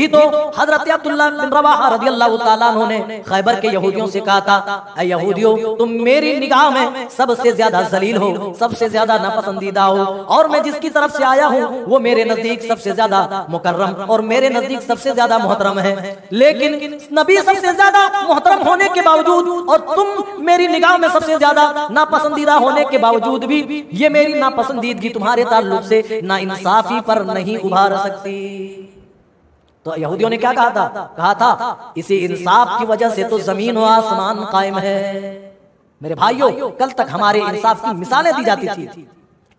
भी तो हजरत अब्दुल्लाह बिन रवाहा रदियल्लाहु ताला अन्हु ने खैबर के यहूदियों से कहा था, ऐ यहूदियों, तुम मेरी निगाह में सबसे ज्यादा जलील हो, सबसे ज्यादा नापसंदीदा हो, और मैं जिसकी तरफ से आया हूँ वो मेरे नजदीक सबसे ज्यादा मुकर्रम और मेरे नजदीक सबसे ज्यादा मोहतरम है। लेकिन नबी सबसे ज्यादा मोहतरम होने के बावजूद और तुम मेरी निगाह में सबसे ज्यादा नापसंदीदा होने के बावजूद भी ये मेरी नापसंदीदगी तुम्हारे ताल्लुक से नाइंसाफी पर नहीं उभार सकती। तो यहूदियों ने क्या कहा था इसी इंसाफ की वजह से तो जमीन और आसमान कायम है। मेरे भाइयों, कल तक हमारे इंसाफ की मिसालें दी जाती थी,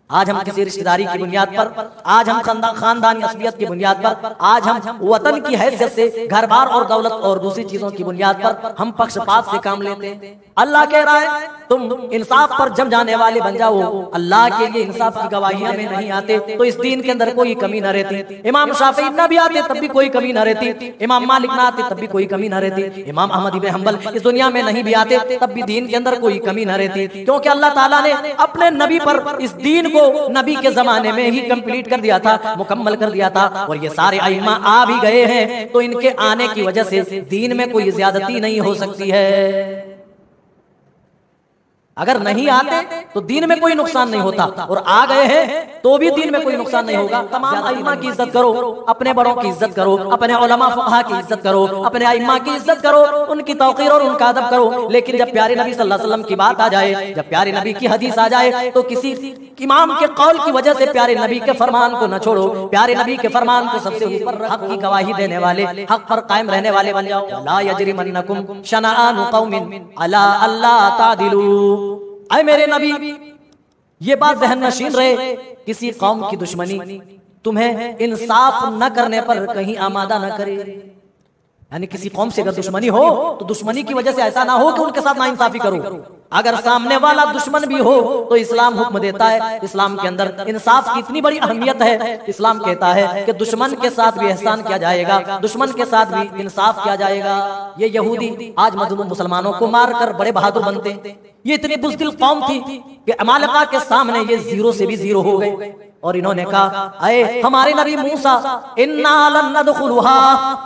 आज हम किसी रिश्तेदारी की बुनियाद पर, आज हम खानदानी असलियत की बुनियाद पर, आज हम वतन की हैसियत से, घर बार और दौलत और दूसरी चीजों की बुनियाद पर हम पक्षपात से काम लेते हैं। अल्लाह कह रहा है तुम इंसाफ पर जम जाने वाले बन जाओ। अल्लाह के लिए इंसाफ की गवाहियां में नहीं आते तो इस दीन के अंदर कोई कमी न रहती। इमाम शाफी न भी आते तब भी कोई कमी न रहती, इमाम मालिक न आते तब भी कोई कमी न रहती, इमाम अहमद इब्न हंबल इस दुनिया में नहीं भी आते तब भी दीन के अंदर कोई कमी न रहती, क्योंकि अल्लाह ताला ने अपने नबी पर इस दीन को नबी के जमाने में ही कंप्लीट कर दिया था, मुकम्मल कर दिया था। और ये सारे अइम्मा आ भी गए हैं तो इनके आने की वजह से दीन में कोई ज्यादती नहीं हो सकती है। अगर नहीं आते तो दीन में कोई नुकसान नहीं होता, और आ गए हैं तो भी दीन में कोई नुकसान नहीं होगा। तमाम अइम्मा की इज्जत करो, अपने बड़ों की इज्जत करो, अपने उलमा फुक़हा की इज्जत करो, अपने अइम्मा की इज्जत करो, उनकी तौक़ीर और उनका अदब करो। लेकिन जब प्यारे नबी सल्लल्लाहु अलैहि वसल्लम की बात आ जाए, जब प्यारे नबी की हदीस आ जाए, तो किसी इमाम के कौल की वजह से प्यारे नबी के फरमान को न छोड़ो, प्यारे नबी के फरमान को सबसे ऊपर हक की गवाही देने वाले, हक पर कायम रहने वाले बन जाओ। ला यजरिमन्नकुम शनआनु कौमिन अला अल्ला तादिलू। आए मेरे नबी, ये बात जहन नशीन रहे, किसी कौम की दुश्मनी तुम्हें इंसाफ न करने पर कहीं आमादा न करे। यानी किसी कौम से अगर दुश्मनी हो तो दुश्मनी की वजह से ऐसा ना हो कि उनके साथ नाइंसाफी करो। अगर सामने वाला दुश्मन भी हो तो इस्लाम हुक्म देता है, इस्लाम के अंदर इंसाफ की इतनी बड़ी अहमियत है। इस्लाम कहता है कि दुश्मन के साथ भी एहसान किया जाएगा, दुश्मन के साथ भी इंसाफ किया जाएगा। ये यहूदी आज मजलूम मुसलमानों को मारकर बड़े बहादुर बनते, ये इतनी बुज़दिल कौम थी कि अमालिका के सामने ये जीरो से भी जीरो हो गए। और इन्होंने कहा, अरे हमारे नबी मूसा, इन्ना लन नदखुलुहा,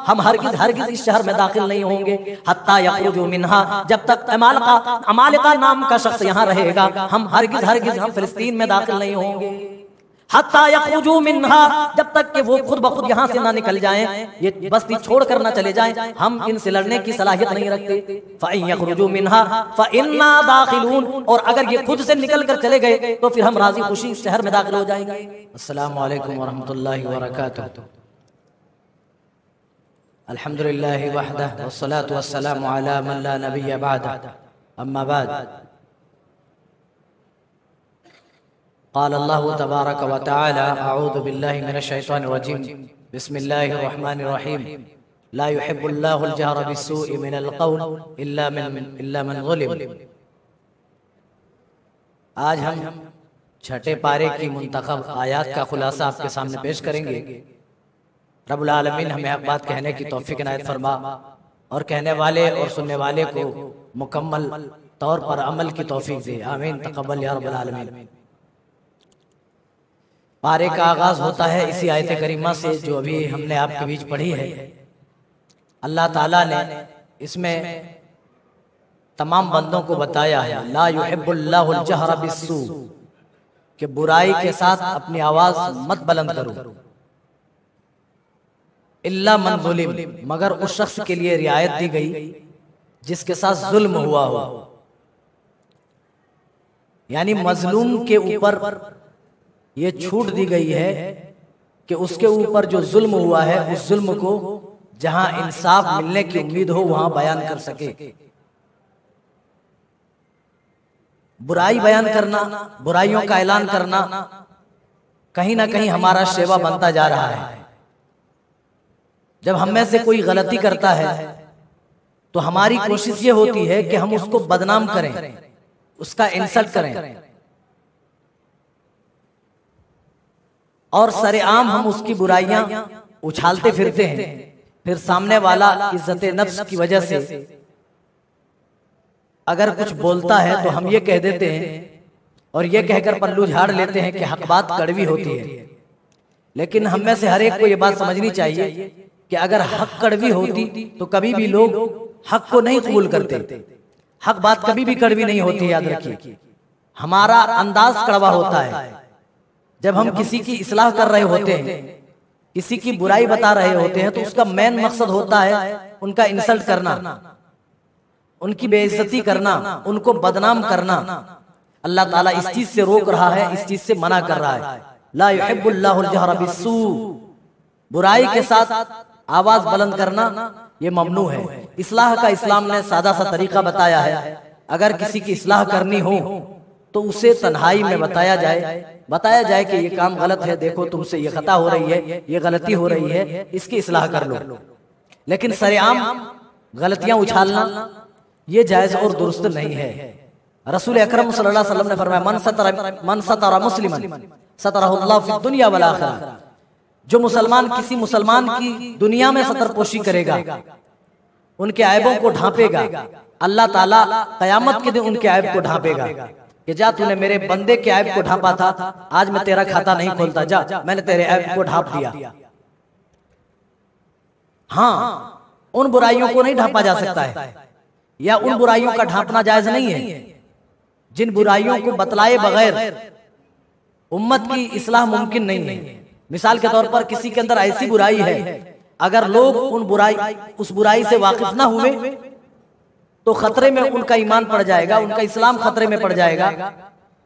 हम हरगिज इस शहर में दाखिल नहीं होंगे, हत्ता यखरुजू मिन्हा, जब तक अमालिका नाम का शख्स यहाँ रहेगा हम हरगिज हम फिलिस्तीन में दाखिल नहीं होंगे। हत्ता यखरुजू मिन्हा, जब तक कि वो खुद ब खुद यहाँ से ना निकल जाएं, ये बस्ती छोड़कर ना चले जाएं, हम इनसे लड़ने की सलाहियत नहीं रखते। फ़इन यखरुजू मिन्हा फ़इन्ना दाखिलून, और अगर ये खुद से निकल कर चले गए तो फिर हम राजी खुशी इस शहर में दाखिल हो जाएंगे। अस्सलामु अलैकुम व रहमतुल्लाहि व बरकातुहू। अल्हम्दुलिल्लाहि वहदह वस्सलातु वस्सलामु अला मन ला नबिय्य बअदह, अम्मा बाद। क़ाल अल्लाहु तबारक व तआला, अऊज़ु बिल्लाहि मिनश शैतानिर रजीम, बिस्मिल्लाहिर रहमानिर रहीम, ला युहिब्बुल्लाहुल जहरा बिस्सूइ मिनल क़ौल इल्ला मन ज़ुलिम। आज हम छठे पारे की मुंतखब आयात का खुलासा आपके सामने पेश करेंगे। रब्बुल आलमीन हमें हक बात कहने की तौफीक इनायत फरमा और कहने वाले और सुनने वाले को मुकम्मल तौर पर अमल की तौफीक दे। आमीन तक़ब्बल या रब्बुल आलमीन। पारे का आगाज होता है इसी आयत करीमा से जो अभी हमने आपके बीच पढ़ी है। अल्लाह ताला ने इसमें तमाम बंदों को बताया है, ला युहिब्बुल्लाहुल जहरा बिस्सू, कि बुराई के साथ अपनी आवाज मत बुलंद करो, इल्ला मन ज़ुलिम, मगर उस शख्स के लिए रियायत दी गई जिसके साथ जुल्म हुआ हो। यानी मजलूम के ऊपर ये छूट दी गई है कि उसके ऊपर जो जुल्म हुआ है उस जुल्म को जहां इंसाफ मिलने की उम्मीद हो वहां बयान कर सके। बुराई बयान करना, बुराइयों का ऐलान करना कहीं ना कहीं हमारा शेवा बनता जा रहा है। जब हम में से कोई गलती करता है तो हमारी कोशिश ये होती है कि हम उसको बदनाम करें, उसका इंसल्ट करें, और सरेआम हम उसकी बुराइयां उछालते फिरते हैं। फिर सामने वाला इज्जत नफ्स की वजह से अगर कुछ बोलता है तो हम ये कह देते हैं और ये कहकर पल्लू झाड़ लेते हैं कि हक बात कड़वी होती है। लेकिन हम में से हर एक को ये बात समझनी चाहिए कि अगर हक कड़वी होती तो कभी भी लोग हक को नहीं कबूल करते। हक बात कभी भी कड़वी नहीं होती, याद रखिए। हमारा अंदाज कड़वा होता है। जब हम किसी की इस्लाह कर रहे होते हैं, किसी की बुराई बता रहे होते हैं, तो उसका मेन मकसद होता है उनका इंसल्ट करना, उनकी बेइज्जती करना, उनको बदनाम करना। अल्लाह ताला इस चीज से रोक रहा है, इस चीज से मना कर रहा है। ला युहिब्बुल्लाहुल जहरा बिस्सू, बुराई के साथ आवाज बुलंद करना ये ममनू है। इस्लाह का इस्लाम ने सादा सा तरीका बताया है। अगर किसी की इस्लाह करनी हो तो उसे तन्हाई में बताया जाए कि ये काम गलत है, देखो तुमसे ये खता हो रही है, ये गलती हो रही है, इसकी इस्लाह कर लो। लेकिन सरेआम गलतियां उछालना ये जायज और दुरुस्त नहीं है। रसूल अकरम सल्लल्लाहु अलैहि वसल्लम ने फरमाया, मन सतरा मुस्लिमन सतरहुल्लाहु फिद दुनिया वल आखिरह, जो मुसलमान किसी मुसलमान की दुनिया में सतरपोशी करेगा, उनके ऐबों को ढांपेगा, अल्लाह ताला कयामत के दिन उनके ऐब को ढांपेगा कि जा तूने मेरे बंदे के ऐब को ढांपा था, आज मैं तेरा खाता नहीं खोलता, जा मैंने तेरे ऐब को ढांप दिया। हाँ, उन बुराइयों को नहीं ढांपा जा सकता है, या उन बुराइयों का ढांपना जायज नहीं है जिन बुराइयों को बतलाए बगैर उम्मत की इस्लाह मुमकिन नहीं है। मिसाल के तौर पर किसी के अंदर ऐसी बुराई है, अगर लोग उस बुराई से वाकिफ ना हुए तो खतरे में उनका ईमान पड़ जाएगा, उनका इस्लाम खतरे में पड़ जाएगा,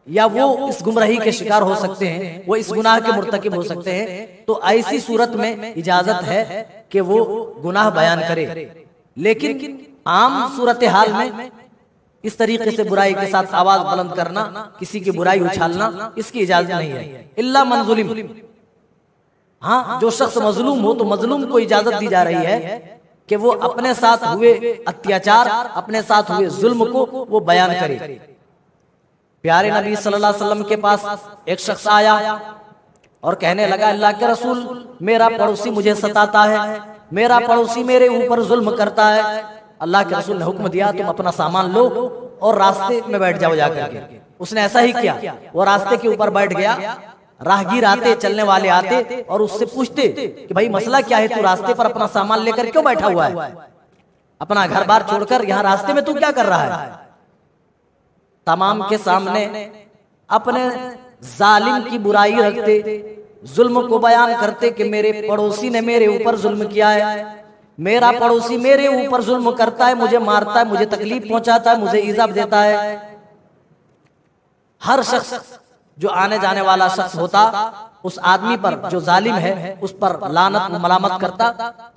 या वो इस गुमराही के शिकार हो सकते हैं, वो इस गुनाह के मुर्तकिब हो सकते हैं। तो ऐसी सूरत में इजाजत है कि वो गुनाह बयान करे। लेकिन आम सूरत हाल में इस तरीके से बुराई के साथ आवाज बुलंद करना, किसी की बुराई उछालना, इसकी इजाजत नहीं है। इल्ला मन जुलिम, हाँ, जो शख्स मजलूम हो तो मजलूम को इजाजत दी जा रही है कि वो अपने साथ हुए अत्याचार, अपने साथ हुए जुल्म को वो बयान करे। प्यारे नबी सल्लल्लाहु अलैहि वसल्लम के पास एक शख्स आया और कहने लगा, अल्लाह के रसूल, मेरा पड़ोसी मुझे सताता है, मेरा पड़ोसी मेरे ऊपर जुल्म करता है। अल्लाह के रसूल ने हुक्म दिया, तुम अपना सामान लो और रास्ते में बैठ जाओ जाकर के। उसने ऐसा ही किया, वो रास्ते के ऊपर बैठ गया। राहगीर आते, चलने वाले आते और उससे पूछते कि भाई मसला क्या है, तू रास्ते पर अपना सामान लेकर क्यों बैठा हुआ है, अपना घर बार छोड़कर यहाँ रास्ते में तू क्या कर रहा है। तमाम के सामने अपने जालिम की बुराई रखते, जुल्म को बयान करते कि मेरे पड़ोसी ने मेरे ऊपर जुल्म किया है, मेरा पड़ोसी मेरे ऊपर जुल्म करता है, मुझे मारता है, मुझे तकलीफ पहुंचाता है, मुझे ईज़ा देता है। हर शख्स जो आने जाने वाला शख्स होता, उस आदमी पर जो जालिम है उस पर लानत मलामत करता।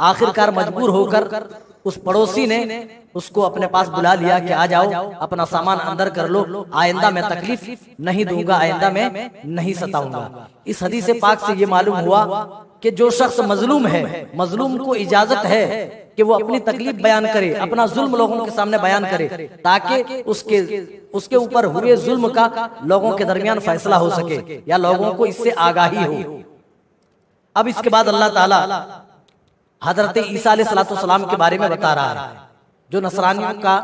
आखिरकार मजबूर होकर उस पड़ोसी ने उसको अपने पास बुला लिया कि आ जाओ, अपना सामान अंदर कर लो, आइंदा मैं तकलीफ नहीं दूंगा, आइंदा मैं नहीं सताऊंगा। इस हदीस पाक से ये मालूम हुआ कि जो शख्स मजलूम है, मजलूम को इजाजत है कि वो अपनी तकलीफ बयान करे, अपना जुल्म लोगों के सामने बयान करे, ताकि उसके ऊपर हुए जुल्म का लोगों के दरमियान फैसला हो सके या लोगों को इससे आगाही हो। अब इसके बाद अल्लाह ताला हजरत ईसा अलैहिस्सलाम के बारे में बता रहा है, जो नसरानियों का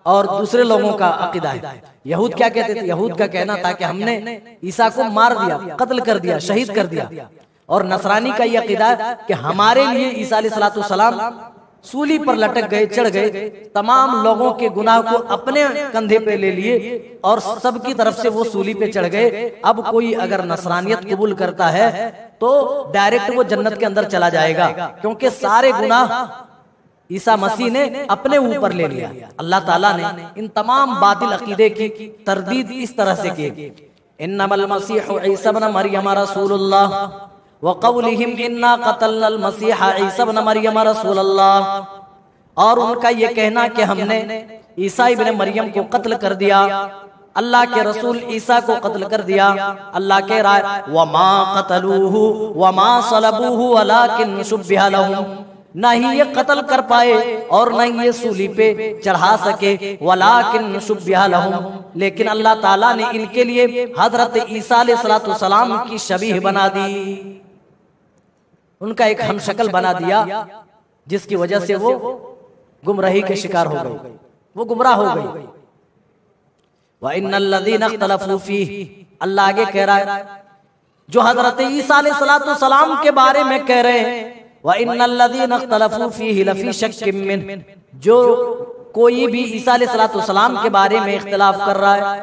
और दूसरे लोगों का अकीदा है। यहूद क्या कहते थे? यहूद का कहना था कि हमने ईसा को मार दिया, कत्ल कर दिया, शहीद कर दिया। और नसरानी का यह अकीदा है कि हमारे लिए ईसा अलैहिस्सलाम सूली पर लटक गए, चढ़ गए, तमाम लोगों के गुनाह को अपने कंधे पे ले लिए और सबकी तरफ से वो सूली पे चढ़ गए। अब कोई अगर नसरानियत कबूल करता है तो डायरेक्ट वो जन्नत के अंदर चला जाएगा, क्योंकि सारे गुनाह ईसा मसीह ने अपने ऊपर ले लिया। अल्लाह ताला ने इन तमाम बातिल अकीदे की तरदीद इस तरह से की, इन्नमल मसीहु ईसा इब्न मरियम रसूलुल्लाह व क़ौलिहिम इन्ना क़तलनल मसीह ईसा इब्न मरियम रसूलुल्लाह, और उनका ये कहना कि हमने ईसा इब्न मरियम को कत्ल कर दिया, अल्लाह के रसूल ईसा को कत्ल कर दिया। अल्लाह कह रहा है वमा क़तलूहु वमा सलबूहु वलाकिन शुब्बिहा लहुम, न ही ये कत्ल कर पाए और न ही ये सूली पे चढ़ा सके, वलाकिन शुब्बिहा लहुम, लेकिन अल्लाह ताला ने इनके लिए हजरत ईसा अलैहिस्सलाम की शबीह बना दी, उनका एक हमशक्ल बना दिया, जिसकी वजह से वो गुमराही के शिकार हो गई, वो गुमराह हो गई। व इन्नल्लज़ीना इख्तलफ़ू फ़ीह, अल्लाह आगे कह रहा है जो हजरत ईसा अलैहिस्सलाम के बारे में कह रहे हैं व इन्नल्लज़ीना इख्तलफ़ू फ़ीही लफ़ी शक्किम मिन्हु, जो कोई भी ईसा अलैहिस्सलाम के बारे में इख्तिलाफ कर रहा है,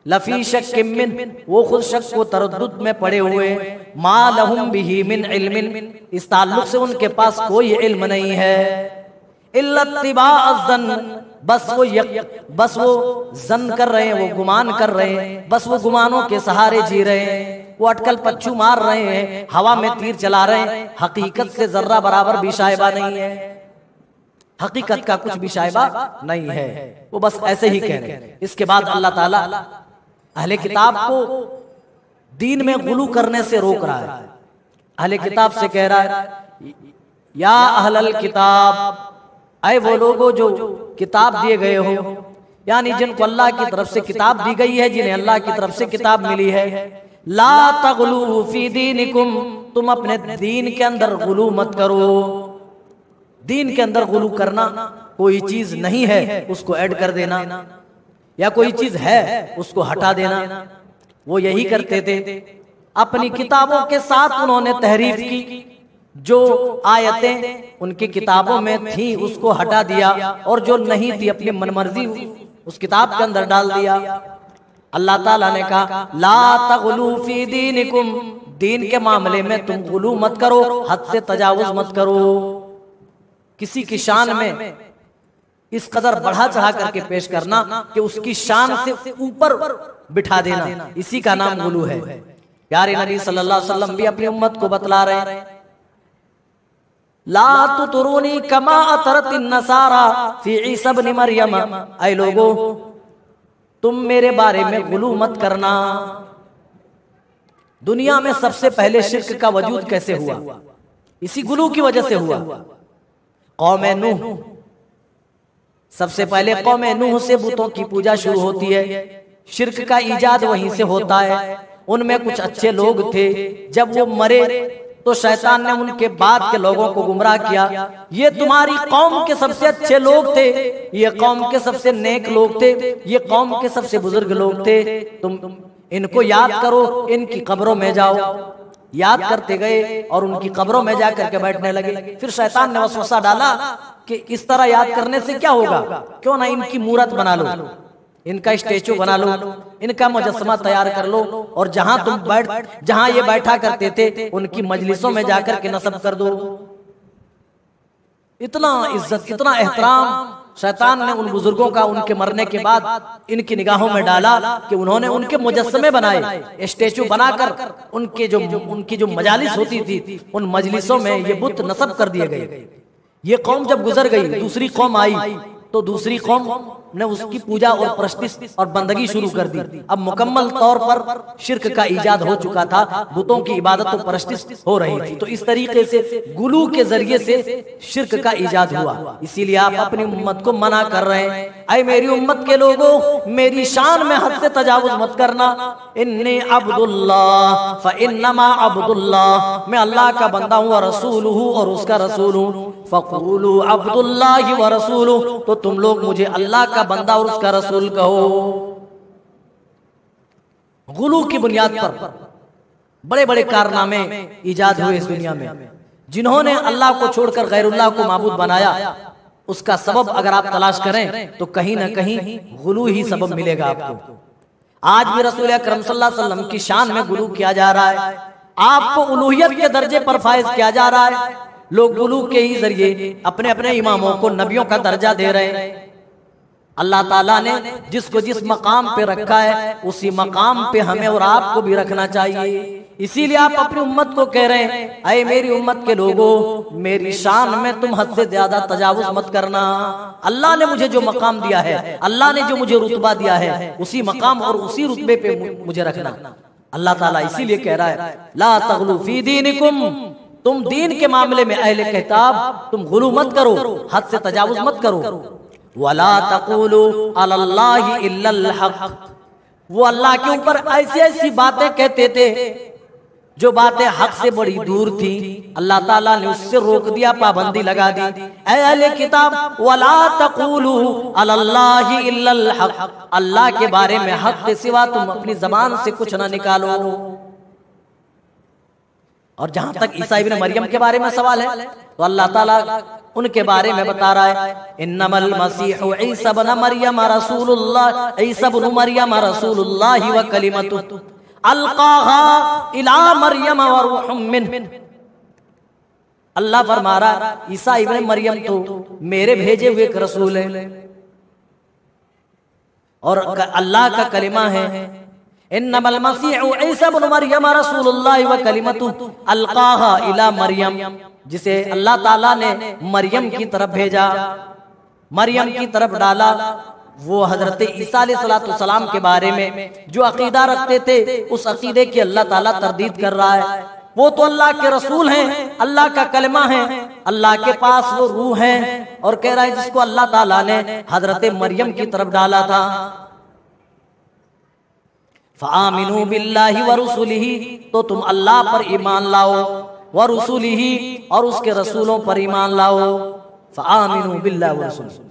लफ़ी शक्किम मिन्हु, वो खुद शक को तरद्दुद में पड़े हुए, मा लहुम बिही मिन इल्मिन, इस ताल्लुक से उनके पास कोई इल्म नहीं है, इल्ला इत्तिबाअज़्ज़न, बस वो जन कर रहे हैं, वो गुमान कर रहे हैं, बस वो गुमानों के सहारे जी रहे हैं, वो अटकल पच्चू मार रहे हैं, हवा में तीर चला रहे हैं, हकीकत से जर्रा बराबर भी शायबा नहीं है, हकीकत का कुछ भी शायबा नहीं है, वो बस ऐसे ही कह रहे हैं। इसके बाद अल्लाह ताला अहले किताब को दीन में गुलू करने से रोक रहा है। अहले किताब से कह रहा है, या अहलल किताब, आए वो लोगों जो किताब दिए गए हो, यानी जिनको अल्लाह की तरफ से किताब दी गई है, जिन्हें अल्लाह की तरफ से किताब मिली है, ला तगलू फी दीनिकुम, तुम अपने दीन के अंदर गुलू मत करो। दीन के अंदर गुलू करना, कोई चीज नहीं है उसको ऐड कर देना, या कोई चीज है उसको हटा देना, वो यही करते थे। अपनी किताबों के साथ उन्होंने तहरीफ की, जो आयतें उनकी किताबों में थी उसको हटा दिया, और जो नहीं थी अपनी मनमर्जी उस किताब के अंदर डाल दिया। अल्लाह ताला ने कहा, ला तगलू फी दीनिकुम, दीन के मामले में तुम गुलू मत करो, हद से तजावुज मत करो। किसी की शान में इस कदर बढ़ा चढ़ा करके पेश करना कि उसकी शान से ऊपर बिठा देना, इसी का नाम गुलू है। प्यारे नबी सल्लल्लाहु अलैहि वसल्लम भी अपनी उम्मत को बतला रहे हैं, ला तुतरूनी कमा अतरतिन नसारा फी ईसा इब्न मरियम, ऐ लोगो तुम मेरे बारे में गुलू मत करना। दुनिया में सबसे पहले शिर्क का वजूद कैसे हुआ? इसी गुलू की वजह से हुआ। कौम नूह, सबसे पहले कौम नूह से बुतों की पूजा शुरू होती है, शिर्क का ईजाद वहीं से होता है। उनमें कुछ अच्छे लोग थे, जब वो मरे तो शैतान ने उनके बाद के लोगों को गुमराह किया, ये तुम्हारी कौम के सबसे अच्छे लोग थे, ये कौम के सबसे नेक लोग थे, ये कौम के सबसे बुजुर्ग लोग थे, तुम इनको याद करो, इनकी कब्रों में जाओ। याद करते गए और उनकी कब्रों में जाकर के बैठने लगे। फिर शैतान ने वसवसा डाला कि इस तरह याद करने से क्या होगा, क्यों ना इनकी मूरत बना लो, इनका स्टेचू बना लो, इनका मुजस्समा तैयार कर लो, और जहां ये बैठा करते थे उनकी मजलिसों में जाकर के नस्ब कर दो। इतना इज्जत, इतना एहतराम शैतान ने उन बुजुर्गों का उनके मरने के बाद इनकी निगाहों में डाला कि उन्होंने उनके मुजस्समे बनाए, स्टेचू बनाकर उनकी जो मजालिस होती थी उन मजलिसों में ये बुत नस्ब कर दिए गए। ये कौम जब गुजर गई, दूसरी कौम आई, तो दूसरी कौम ने उसकी पूजा और प्रस्तिश और बंदगी शुरू कर दी। अब मुकम्मल तौर पर शिर्क का ईजाद हो चुका था, बुतों की इबादत और प्रस्तिश हो रही थी। तो इस तरीके से गुलू के जरिए से शिर्क का ईजाद हुआ। इसीलिए आप अपनी उम्मत को मना कर रहे हैं, ऐ मेरी उम्मत के लोगों, मेरी शान में हद से तजावुज मत करना। इन्नी अब्दुल्लाह फ इन्नमा अब्दुल्लाह, मैं अल्लाह का बंदा हूँ और रसूल हूँ और उसका रसूल हूँ। फक़ूलू अब्दुल्लाह व रसूलु, तो तुम लोग मुझे अल्लाह का बंदा और उसका रसूल कहो। गुलू की बुनियाद पर बड़े बड़े कारनामे इजाद हुए इस दुनिया में। जिन्होंने अल्लाह को छोड़कर गैरुल्लाह को माबूद बनाया, उसका सबब अगर आप तलाश करें तो कहीं ना कहीं गुलू ही सबब मिलेगा आपको। आज भी रसूल अकरम सल्लल्लाहु अलैहि वसल्लम की शान में गुलू किया जा रहा है, आपको उलूहियत के दर्जे पर फाइज किया जा रहा है। लोग गुलू के ही जरिए अपने अपने इमामों को नबियों का दर्जा दे रहे हैं। अल्लाह ताला ने जिसको जिस मकाम पे रखा है उसी मकाम पे हमें और आपको भी रखना चाहिए। इसीलिए आप अपनी उम्मत को कह रहे हैं, अरे मेरी उम्मत के लोगों, मेरी शान में तुम हद से ज्यादा तजावुज मत करना। अल्लाह ने मुझे जो मकाम दिया है, अल्लाह ने जो मुझे रुतबा दिया है, उसी मकाम और उसी रुतबे पे मुझे रखना। अल्लाह ताला इसीलिए कह रहा है, ला तगलू फी दीनिकुम, तुम दीन के मामले में अहले किताब तुम गुलू मत करो, हद से तजावुज मत करो। वला तक़ूलू अलल्लाहि इल्लल हक़, वो अल्लाह के ऊपर ऐसी ऐसी बातें कहते थे जो बातें हक से बड़ी दूर थी। अल्लाह ताला ने उससे रोक दिया, पाबंदी लगा दी। ऐ अहले किताब, वला तक़ूलू अलल्लाहि इल्लल हक़, अल्लाह के बारे में हक के सिवा तुम अपनी जबान से कुछ ना निकालो। और जहां तक ईसा इब्न मरियम के बारे में सवाल है तो अल्लाह ताला उनके बारे में बता रहा है, इन्नमल मसीहु ईसा इब्न मरियम रसूलुल्लाह, ईसा इब्न मरियम रसूलुल्लाह व कलिमतु अलकाहा इला मरियम व रूहुम मिन। अल्लाह फरमा रहा ईसा इब्न मरियम तो मेरे भेजे हुए एक रसूल है और अल्लाह का कलिमा है। इन्नमल मसीहु ईसा इब्न मरियम रसूलुल्लाह व कलिमतु अलकाहा इला मरियम, जिसे अल्लाह ताला ने मरियम की तरफ भेजा, मरियम की तरफ डाला। वो हजरत ईसा अलैहिस्सलाम के बारे में जो अकीदा रखते थे उस अकीदे की अल्लाह ताला तरदीद कर रहा है। वो तो अल्लाह के रसूल हैं, अल्लाह का कलमा है, अल्लाह के पास वो रूह है, और कह रहा है जिसको अल्लाह ताला ने हजरत मरियम की तरफ डाला था। फ़आमिनू बिल्लाहि व रुसुलिही, तो तुम अल्लाह पर ईमान लाओ, व रुसुलिही, और उसके रसूलों पर ईमान लाओ। फ़आमिनू बिल्लाहि व रुसुलिही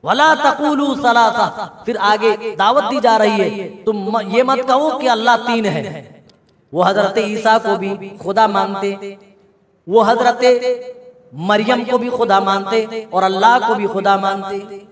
वला तक़ूलू सलासा, फिर आगे दावत दी जा रही है तुम ये मत कहो कि अल्लाह तीन है। वो हजरत ईसा को भी खुदा मानते, वो हजरत मरियम को भी खुदा मानते और अल्लाह को भी खुदा मानते।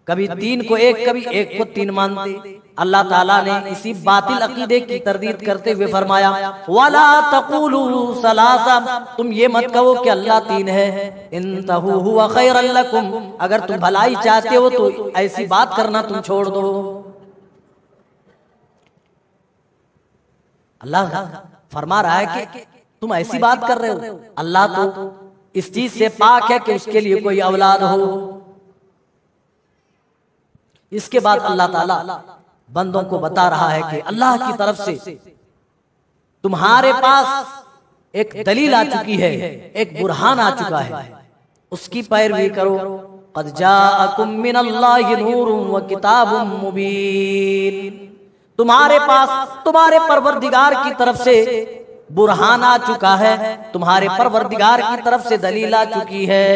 कभी तीन को एक, कभी एक को तीन मानते। अल्लाह ताला ने इसी बातिल अकीदे की तरदीद करते हुए फरमाया, वला तक़ूलू सलासा, तुम ये मत कहो कि अल्लाह तीन है। इंतहू हुवा खैरल लकुम, अगर तुम भलाई चाहते हो तो ऐसी बात करना तुम छोड़ दो। अल्लाह फरमा रहा है कि तुम ऐसी बात कर रहे हो, अल्लाह तो इस चीज से पाक है कि उसके लिए कोई औलाद हो। इसके बाद अल्लाह ताला बंदों को बता रहा है कि अल्लाह की तरफ से तुम्हारे पास एक दलील आ चुकी है, एक बुरहान आ चुका है, उसकी पैरवी करो। क़द जाअकुम मिनल्लाहि नूरुन व किताबुम मुबीन, तुम्हारे पास तुम्हारे परवरदिगार की तरफ से बुरहान आ चुका है, तुम्हारे परवरदिगार की तरफ से दलील आ चुकी है।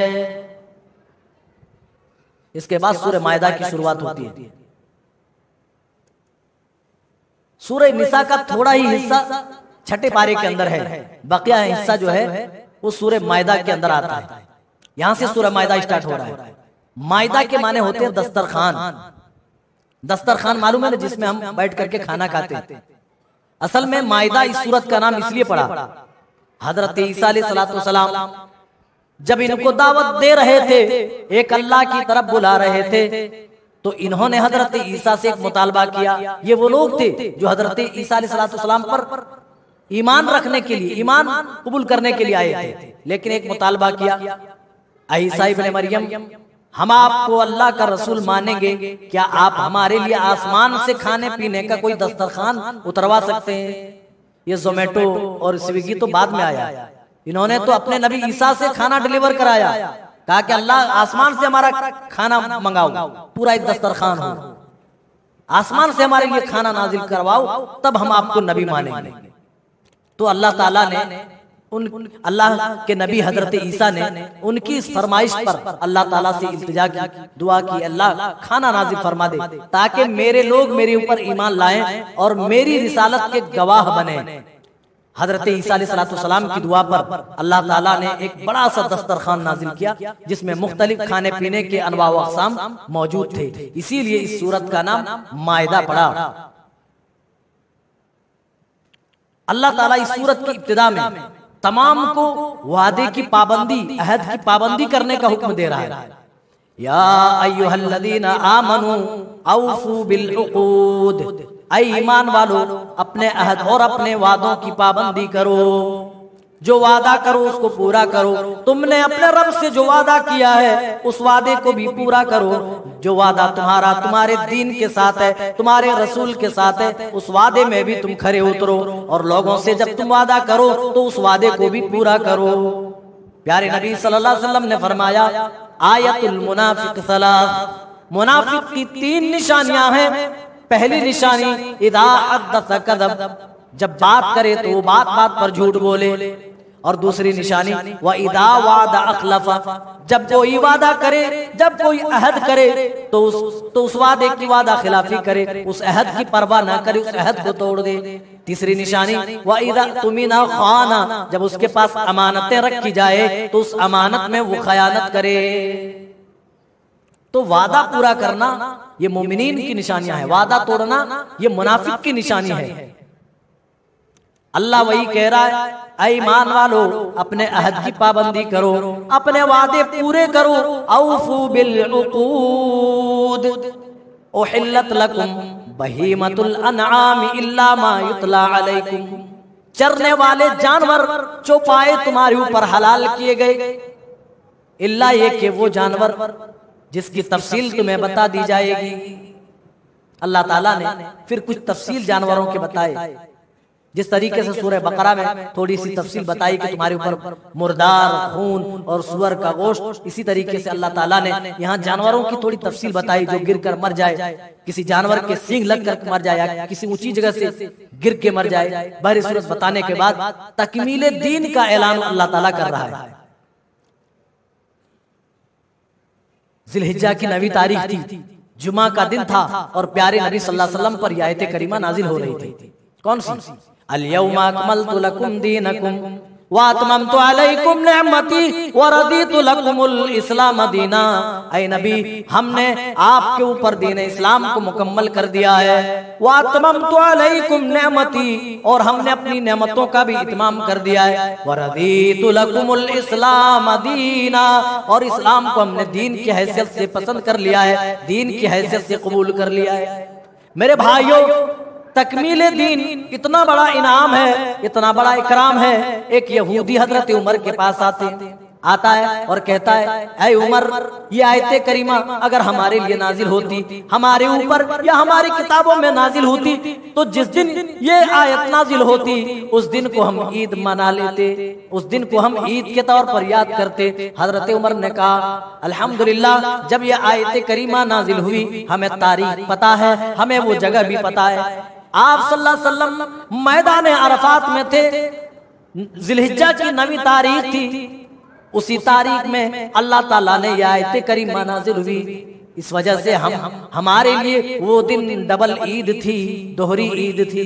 इसके बाद सूरह मायदा की शुरुआत होती है। सूरह निसा का थोड़ा ही हिस्सा छठे पारे के अंदर है, बकिया हिस्सा जो है वो सूरह मायदा के अंदर आता है। यहां से सूरह मायदा स्टार्ट हो रहा है। मायदा के माने होते हैं दस्तरखान। दस्तरखान मालूम है ना, जिसमें हम बैठ करके खाना खाते हैं। असल में मायदा इस सूरत का नाम इसलिए पड़ा, हजरत ईसा अलैहिस्सलाम जब इनको दावत दे रहे थे, एक अल्लाह की तरफ बुला रहे थे, तो इन्होंने हजरत ईसा से एक मुतालबा किया। ये वो लोग थे जो हजरत ईसा अलैहिस्सलाम पर ईमान रखने के लिए, ईमान कबूल करने के लिए आए थे, लेकिन एक मुतालबा किया, ईसा इब्न मरियम, हम आपको अल्लाह का रसूल मानेंगे, क्या आप हमारे लिए आसमान से खाने पीने का कोई दस्तरखान उतरवा सकते हैं? ये जोमेटो और स्विगी तो बाद में आया, इन्होंने तो अपने नबी ईसा से खाना डिलीवर कराया, कहा कि अल्लाह आसमान से हमारा खाना मंगाओ, पूरा एक दस्तरखान हो, आसमान से हमारे लिए खाना नाजिल करवाओ, तब हम आपको नबी मानेंगे। तो अल्लाह ताला ने अल्लाह के नबी हजरत ईसा ने उनकी इस फरमाइश पर अल्लाह ताला से इल्तिजा की, दुआ की, अल्लाह खाना नाजिल फरमा दे ताकि मेरे लोग मेरे ऊपर ईमान लाएं और मेरी रिसालत के गवाह बने। हजरत ईसा अलैहिस्सलाम की दुआ पर अल्लाह ताला ने एक बड़ा सा दस्तरखान नाजिल किया, जिसमें मुख्तलिफ खाने पीने के अनवा व अक़साम मौजूद थे। इसीलिए इस सूरत का नाम मायदा पड़ा। अल्लाह ताला इस सूरत की इब्तिदा में तमाम को वादे की पाबंदी, अहद की पाबंदी करने का हुक्म दे रहा है। या अय्युहल्लज़ीना आमनू औफू बिल उक़ूद, ऐ ईमान वालो अपने अहद और अपने वादों की पाबंदी करो, जो वादा करो उसको पूरा करो। तुमने अपने रब से जो वादा किया है उस वादे को भी पूरा करो। जो वादा तुम्हारा तुम्हारे दीन के साथ है, तुम्हारे रसूल के साथ है, उस वादे में भी तुम खरे उतरो। और लोगों से जब तुम वादा करो तो उस वादे को भी पूरा करो। प्यारे नबी सल्लल्लाहु अलैहि वसल्लम ने फरमाया, आयतुल मुनाफिक सलास, मुनाफिक की 3 निशानियां हैं। पहली निशानी इदा हद्दस कज़ब, जब बात करे तो बात बात पर झूठ बोले। और दूसरी निशानी व इदा वादा अखलफा, जब कोई वादा करे, जब कोई अहद करे तो उस वादे की वादा खिलाफी करे, उस अहद की परवाह ना करे, उस अहद को तोड़ दे। तीसरी निशानी व इदा तुमिना खाना, जब उसके पास अमानतें रखी जाए तो उस अमानत में वो खयानत करे। तो वादा पूरा करना ये मोमिनीन की निशानियां है, वादा तोड़ना ये मुनाफिक की निशानी है। अल्लाह वही कह रहा है, ऐ ईमान वालो अपने अहद की पाबंदी करो, अपने वादे पूरे करो। औफू बिल उक़ूद उहिल्लत लकुम बहीमतुल अनआम इल्ला मा युतला अलैकुम, चरने वाले जानवर चौपाए तुम्हारे ऊपर हलाल किए गए, इल्ला ये कि वो जानवर जिसकी तफसील तुम्हें बता दी जाएगी। अल्लाह ताला ने फिर कुछ तफसील जानवरों के बताए, जिस तरीके से सूरह बकरा में थोड़ी सी तफसील बताई कि तुम्हारे ऊपर मुर्दार, खून और सुअर का गोश्त, इसी तरीके से अल्लाह ताला ने यहाँ जानवरों की थोड़ी तफसील बताई। जो गिर कर मर जाए, किसी जानवर के सींग लग कर मर जाए, या किसी ऊंची जगह से गिर के मर जाए, बहरी सूरत बताने के बाद तकमीले दीन का ऐलान अल्लाह ताला कर रहा है। जिलहिज्जा की 9वीं तारीख थी, जुमा का दिन था और प्यारे नबी सल्लल्लाहु अलैहि वसल्लम पर ये आयत करीमा नाजिल हो रही थी। कौन सी? अल-यौमा अकमलतु लकुम दीनकुम व अतममतु अलैकुम निअमती व रदीतु लकुमुल इस्लाम दीना। ऐ नबी, हमने आपके ऊपर दीन इस्लाम को मुकम्मल कर दिया है। व अतममतु अलैकुम निअमती, और हमने अपनी नेमतों का भी इत्माम कर दिया है। व रदीतु लकुमुल इस्लाम दीना, और इस्लाम को हमने दीन की हैसियत से पसंद कर लिया है, दीन की हैसियत से कबूल कर लिया है। मेरे भाइयों, तकमीले दीन इतना बड़ा इनाम है, इतना बड़ा इकराम है। एक यहूदी हजरत उमर के पास आता है और कहता है, ऐ उमर, ये आयते करीमा अगर हमारे लिए नाजिल होती, हमारे ऊपर या हमारी किताबों में नाजिल होती, तो जिस दिन ये आयत नाजिल होती उस दिन को हम ईद मना लेते, उस दिन को हम ईद के तौर पर याद करते। हजरत उमर ने कहा, अल्हम्दुलिल्लाह, जब ये आयते करीमा नाजिल हुई हमें तारीख पता है, हमें वो जगह भी पता है। आप सल्लल्लाहु अलैहि वसल्लम मैदान अरफात में थे, जिलहिज्जा की 9वीं तारीख थी, उसी तारीख में अल्लाह ताला ने यह आयत करीमा नाज़िल हुई। इस वजह से हमारे लिए वो दिन डबल ईद थी, दोहरी ईद थी।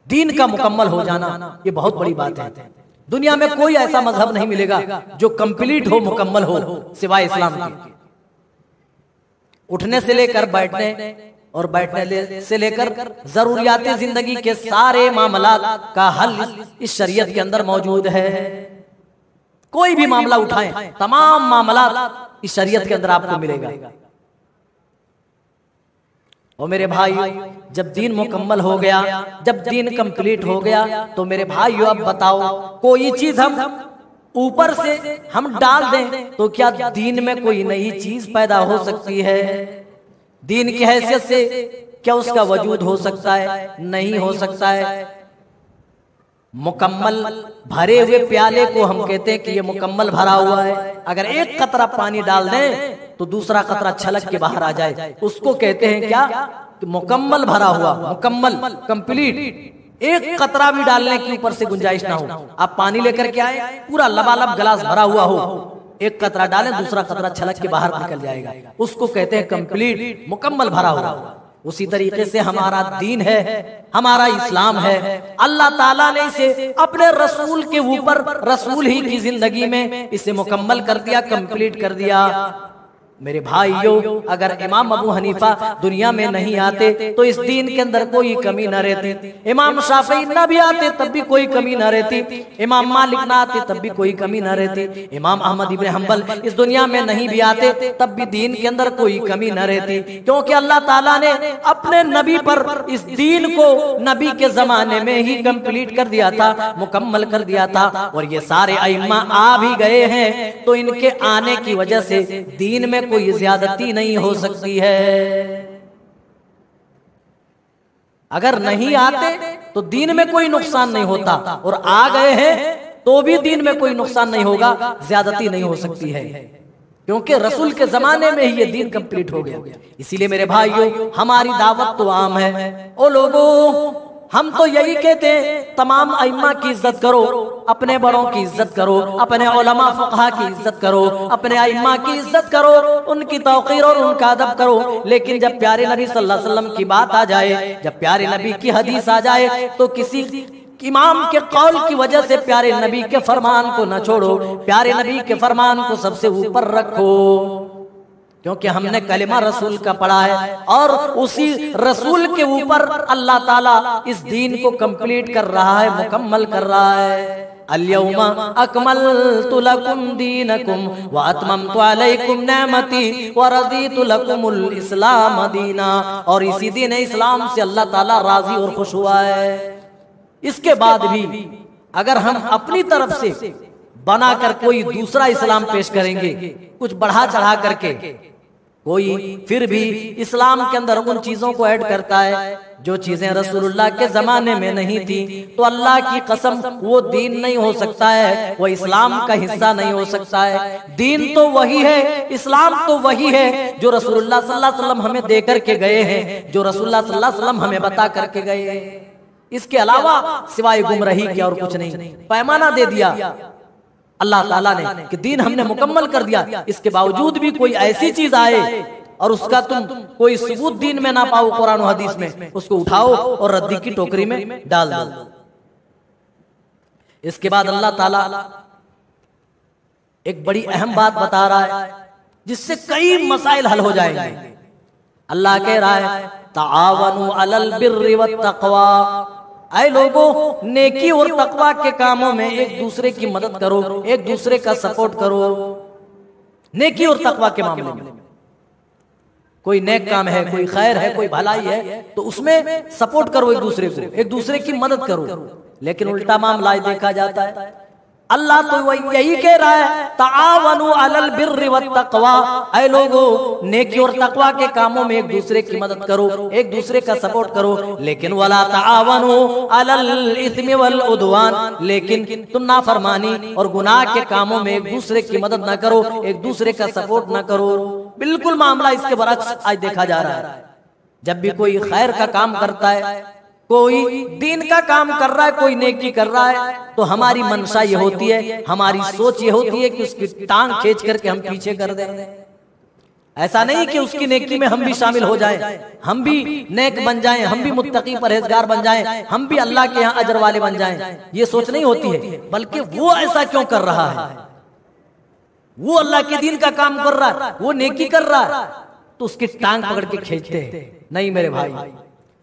दीन का मुकम्मल हो जाना ये बहुत बड़ी बात है। दुनिया में कोई ऐसा मजहब नहीं मिलेगा जो कंप्लीट हो, मुकम्मल हो, सिवाय इस्लाम के। उठने से लेकर बैठने और बैठने से लेकर जरूरियात जिंदगी के सारे मामलात का हल इस शरीयत के अंदर मौजूद है। कोई भी मामला उठाएं, तमाम मामलात इस शरीयत के अंदर आपको मिलेगा। और मेरे भाई, जब दीन मुकम्मल हो गया, जब दीन कंप्लीट हो गया, तो मेरे भाइयों अब बताओ, कोई चीज हम ऊपर से हम डाल दें तो क्या दीन में कोई नई चीज पैदा हो सकती है? दीन की हैसियत से क्या उसका वजूद हो सकता है? नहीं हो सकता है। मुकम्मल भरे हुए प्याले को हम कहते हैं कि ये मुकम्मल भरा हुआ है। अगर एक कतरा पानी डाल दें तो दूसरा कतरा छलक के बाहर आ जाए, उसको कहते हैं क्या? कि मुकम्मल भरा हुआ, मुकम्मल, कंप्लीट। एक कतरा भी डालने के ऊपर से गुंजाइश ना हो। आप पानी लेकर के आए, पूरा लबालब गिलास भरा हुआ हो, एक कतरा डालें, दूसरा कतरा छलक के बाहर निकल जाएगा, उसको कहते हैं कंप्लीट, मुकम्मल भरा हुआ। उसी तरीके से हमारा दीन है, हमारा इस्लाम है। अल्लाह ताला ने इसे अपने रसूल के ऊपर, रसूल ही की जिंदगी में इसे मुकम्मल कर दिया, कंप्लीट कर दिया। मेरे भाइयों, अगर इमाम अबू हनीफा दुनिया में नहीं आते तो इस दीन के अंदर कोई कमी न रहती। इमाम शाफी न भी आते तब भी कोई कमी न रहती। इमाम मालिक न आते तब भी कोई कमी न रहती। इमाम अहमद इब्न हंबल इस दुनिया में नहीं भी आते तब भी दीन के अंदर कोई कमी न रहती, क्योंकि अल्लाह ताला ने अपने नबी पर इस दीन को नबी के जमाने में ही कंप्लीट कर दिया था, मुकम्मल कर दिया था। और ये सारे अइम्मा आ भी गए हैं तो इनके आने की वजह से दीन में कोई ज्यादती नहीं हो सकती है। अगर नहीं आते तो दीन में कोई नुकसान नहीं होता, और आ गए हैं तो भी दीन में कोई नुकसान नहीं होगा, ज्यादती नहीं हो सकती है, क्योंकि रसूल के जमाने में ही ये दीन कंप्लीट हो गया। इसीलिए मेरे भाइयों, हमारी दावत तो आम है। ओ लोगों, हम तो यही कहते हैं तमाम अइम्मा की इज्जत करो, अपने बड़ों की इज्जत करो, अपने उलमा फुक़हा की इज्जत करो, अपने अइम्मा की इज्जत करो, उनकी तौक़ीर और उनका अदब करो। लेकिन जब प्यारे नबी सल्लल्लाहु अलैहि वसल्लम की बात आ जाए, जब प्यारे नबी की हदीस आ जाए, तो किसी इमाम के कौल की वजह से प्यारे नबी के फरमान को न छोड़ो, प्यारे नबी के फरमान को सबसे ऊपर रखो, क्योंकि हमने कलिमा रसूल का पढ़ा है और उसी रसूल के ऊपर अल्लाह ताला इस दीन को कंप्लीट कर रहा है, मुकम्मल कर रहा है। अल-यौमा अकमलतु लकुम दीनकुम व अतममतु अलैकुम नेमती व रदीतु लकुमुल इस्लाम दीना। और इसी दीन इस्लाम से अल्लाह ताला राजी और खुश हुआ है। इसके बाद भी अगर हम अपनी तरफ से बनाकर कोई दूसरा इस्लाम पेश करेंगे, कुछ बढ़ा चढ़ा करके, कोई फिर भी इस्लाम के अंदर उन चीजों को ऐड करता है जो चीजें रसूलुल्लाह के जमाने में नहीं थी, तो अल्लाह की कसम वो दीन नहीं हो सकता है, वो इस्लाम का हिस्सा नहीं हो सकता है। दीन तो वही है, इस्लाम तो वही है जो रसूलुल्लाह सल्लल्लाहु अलैहि वसल्लम हमें दे करके गए हैं, जो रसूलुल्लाह सल्लल्लाहु अलैहि वसल्लम हमें बता करके गए हैं। इसके अलावा सिवाय गुमराही के और कुछ नहीं। पैमाना दे दिया अल्लाह ताला ने कि दीन हमने मुकम्मल कर दिया, इसके बावजूद भी कोई ऐसी चीज आए और उसका तुम कोई सबूत दीन में ना पाओ कुरान और हदीस में, उसको उठाओ और रद्दी की टोकरी में डाल दो। इसके बाद अल्लाह ताला एक बड़ी अहम बात बता रहा है जिससे कई मसाइल हल हो जाएंगे। अल्लाह कह रहा है ताआवनु अलल बिर्रि वत तक़वा, ऐ लोगों नेकी और तकवा के कामों में एक दूसरे की मदद करो, एक दूसरे का सपोर्ट करो। नेकी और तकवा के मामले में कोई नेक काम है, कोई खैर है, कोई भलाई है, तो उसमें सपोर्ट करो एक दूसरे को, एक दूसरे की मदद करो। लेकिन उल्टा मामला देखा जाता है। अल्लाह तो यही कह रहा है ताआवनु अलल बिर्रि वत तक़वा, ऐ लोगों नेकी और तकवा के कामों में एक दूसरे की मदद करो, एक दूसरे का सपोर्ट करो। लेकिन वला ताआवनु अलल इस्मि वल उद्वान, लेकिन तुम नाफरमानी और गुनाह के कामों में एक दूसरे की मदद न करो, एक दूसरे का सपोर्ट न करो। बिल्कुल मामला इसके बरक्स आज देखा जा रहा है। जब भी कोई खैर का काम करता है, कोई दीन का काम कर रहा है, कोई नेकी कर रहा है, तो हमारी मंशा ये होती है, हमारी सोच ये होती है कि उसकी टांग खींच करके हम पीछे कर दें। ऐसा नहीं कि उसकी नेकी में हम भी शामिल हो जाएं, हम भी नेक बन जाएं, हम भी मुत्तकी परहेजगार बन जाएं, हम भी अल्लाह के यहाँ अजर वाले बन जाएं। ये सोच नहीं होती है, बल्कि वो ऐसा क्यों कर रहा है, वो अल्लाह के दीन का काम कर रहा है, वो नेकी कर रहा है, तो उसकी टांग पकड़ के खींचते हैं। नहीं मेरे भाई,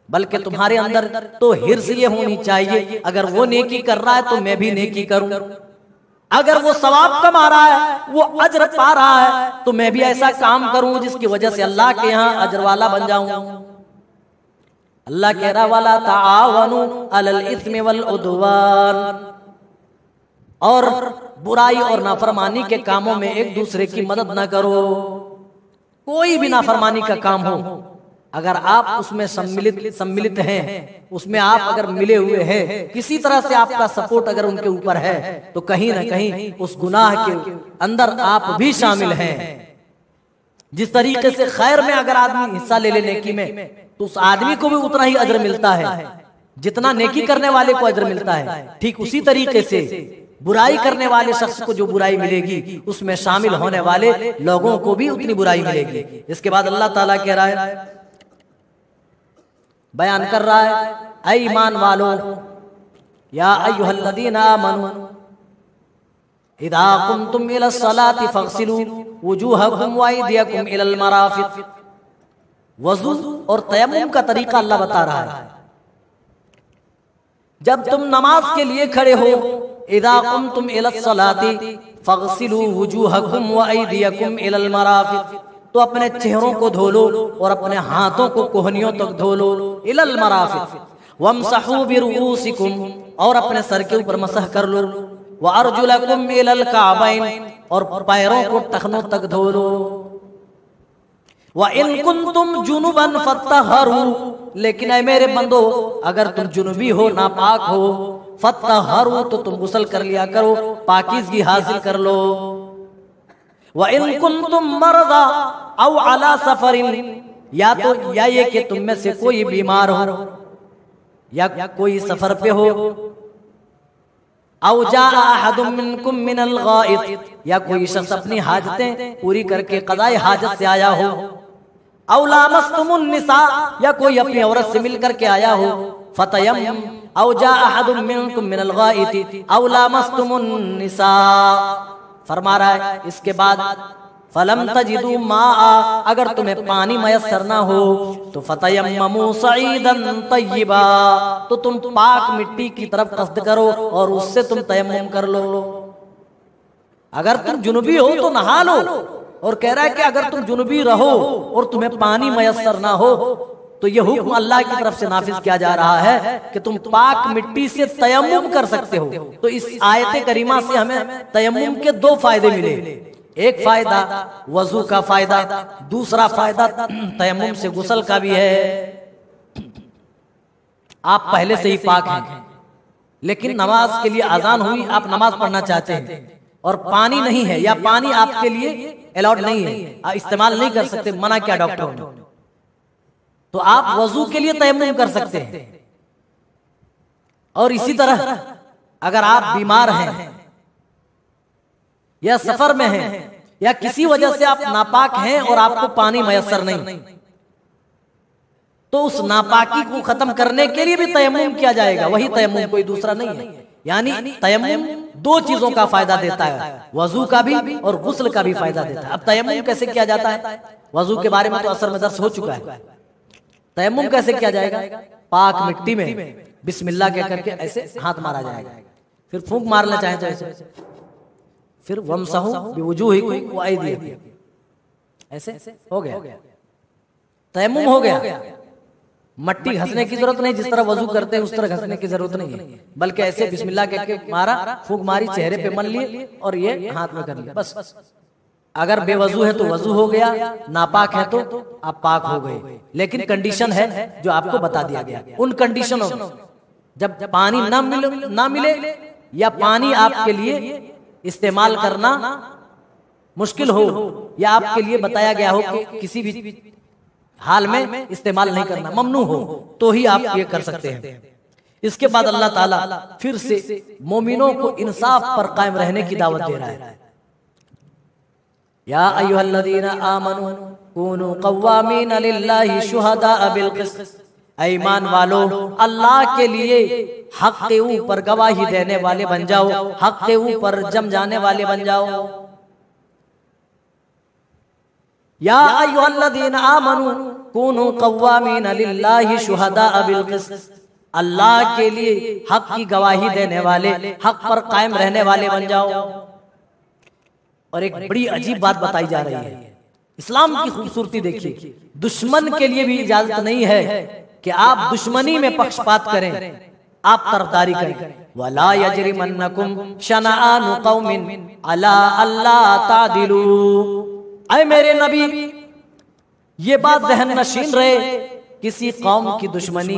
बल्कि तुम्हारे अंदर तो हिर्स ये होनी चाहिए, अगर वो नेकी कर रहा है तो मैं भी नेकी करूं, अगर वो सवाब कमा रहा है, वो अजर पा रहा है, तो मैं भी ऐसा काम करूं जिसकी वजह से अल्लाह के यहाँ अजर वाला बन जाऊं। अल्लाह कह रहा वाला ताआवनु अलल इस्मि वल उद्वान, और बुराई और नाफरमानी के कामों में एक दूसरे की मदद ना करो। कोई भी नाफरमानी का काम हो, अगर आप उसमें सम्मिलित हैं, उसमें आप अगर मिले हुए हैं, किसी तरह से आपका सपोर्ट अगर उनके ऊपर है, तो कहीं ना कहीं उस गुनाह के अंदर आप भी शामिल हैं। जिस तरीके से खैर में अगर आदमी हिस्सा ले नेकी में, तो उस आदमी को भी उतना ही अजर मिलता है जितना नेकी करने वाले को अजर मिलता है। ठीक उसी तरीके से बुराई करने वाले शख्स को जो बुराई मिलेगी, उसमें शामिल होने वाले लोगों को भी उतनी बुराई मिलेगी। इसके बाद अल्लाह ताला कह रहा है, बयान कर रहा है, ऐ ईमान वालों, या अय्युहल्लज़ीना आमनू इज़ा कुंतुम इलस सलाति फग़सिलू वुजूहकुम व अयदियकुम इलल मराफ़िक़। वज़ू और तयम्मुम का तरीका अल्लाह बता रहा है। जब तुम नमाज के लिए खड़े हो, इज़ा कुंतुम इलस सलाति फग़सिलू वुजूहकुम व अयदियकुम इलल मराफ़िक़, तो अपने चेहरों को धो लो और अपने हाथों को कोहनियों तक धो लो। इलल मराफ़िक़ वमसहू बिरुऊसिकुम, और अपने सर के ऊपर मसह कर लो। व अर्जुलकुम इलल काबैन, और पैरों को टखनों तक धो लो। व इन कुंतुम जुनुबन फत्तहरू, लेकिन ऐ मेरे बंदो, अगर तुम जुनुबी हो, नापाक हो, फत्तहरू, तो तुम गुस्ल कर लिया करो, पाकीज़गी हासिल कर लो। व इन कुंतुम मरदा औ अला सफरिन, या तो या ये कि तुम में से कोई बीमार हो, या कोई सफर पे हो, औ जा अहदुम मिनकुम मिनल गाइत, या कोई शख्स अपनी हाजतें पूरी करके क़ज़ाए हाजत से आया हो, औ लामस्तुमुन निसा, या कोई अपनी औरत से मिल करके आया हो, फतयम्मम, औ जा अहदुम मिनकुम मिनल गाइत औ लामस्तुमुन निसा। फरमा रहा है इसके बाद फलम तजिदू माआ, अगर तुम्हें पानी मयस्सर ना हो तो फतयम्ममू सईदन तय्यिबा, तो तुम पाक मिट्टी की तरफ कस्द करो और उससे तुम तयम्मुम कर लो। अगर तुम जुनूबी हो तो नहा लो, और कह रहा है कि अगर तुम जुनूबी रहो और तुम्हें पानी मयस्सर ना हो तो यह हुक्म अल्लाह की तरफ से नाफिज किया जा रहा है कि तुम पाक मिट्टी से तयम्मुम कर सकते हो। तो इस आयत करीमा से हमें तयम्मुम के दो फायदे मिले। एक फायदा वजू का फायदा, दूसरा फायदा तयम्मुम से गुस्ल का भी है। आप पहले से ही पाक हैं, लेकिन नमाज के लिए अजान हुई, आप नमाज पढ़ना चाहते हैं और पानी नहीं है या पानी आपके लिए अलाउड नहीं है, आप इस्तेमाल नहीं कर सकते, मना किया डॉक्टर ने, तो आप वजू के लिए तयम्मुम कर सकते हैं। और इसी तरह अगर आप बीमार हैं या सफर में हैं या किसी वजह से आप नापाक हैं और आपको पानी मयस्सर नहीं, तो उस नापाकी को खत्म करने के लिए भी तयम्मुम किया जाएगा। वही तयम्मुम, कोई दूसरा नहीं है। यानी तयम्मुम दो चीजों का फायदा देता है, वजू का भी और गुस्ल का भी फायदा देता है। अब तयम्मुम कैसे किया जाता है, वजू के बारे में तो असर में दर्स हो चुका है। तयम्मुम कैसे किया जाएगा, पाक मिट्टी में बिस्मिल्लाह कह करके ऐसे हाथ मारा जाएगा, फिर फूंक मारना चाहे तो ऐसे, फिर वमसहू बिवुजूहिकुम व अयदीकुम, ऐसे हो गया, तयम्मुम हो गया। मट्टी घसने की जरूरत नहीं, जिस तरह वजू करते हैं उस तरह घसने की जरूरत नहीं है, बल्कि ऐसे बिस्मिल्लाह कह के मारा, फूंक मारी, चेहरे पे मल लिए और ये हाथ में कर लिया, बस। अगर बेवजू है तो वजू हो गया, नापाक है तो आप पाक हो गए। लेकिन कंडीशन है जो आपको बता दिया गया। उन कंडीशनों में जब पानी ना मिले या पानी आपके लिए इस्तेमाल करना मुश्किल हो, या आपके लिए बताया गया हो कि किसी भी हाल में इस्तेमाल नहीं करना, ममनू हो, तो ही आप ये कर सकते हैं। इसके बाद अल्लाह ताला फिर से मोमिनों को इंसाफ पर कायम रहने की दावत दे रहा है। या अय्युहल्लज़ीना आमनू कूनू क़व्वामीना लिल्लाहि शुहदाअ बिल क़िस्त, ईमान वालो अल्लाह के लिए हक के ऊपर गवाही देने वाले बन जाओ, हक के ऊपर जम जाने वाले बन जाओ। या अय्युहल्लज़ीना आमनू कूनू क़व्वामीना लिल्लाहि शुहदाअ बिल क़िस्त, अल्लाह के लिए हक की गवाही देने वाले, हक पर कायम रहने वाले बन जाओ। और एक बड़ी अजीब बात बताई जा रही है, इस्लाम की खूबसूरती देखिए। दुश्मन के लिए भी इजाजत नहीं है कि आप दुश्मनी में पक्षपात करें, आप तरफदारी करें। वला यजरिमन्नकुम शनआनु कौमिन अला अल्ला तादिलू, ऐ मेरे नबी ये बात ज़हन नशीन रहे, किसी कौम की दुश्मनी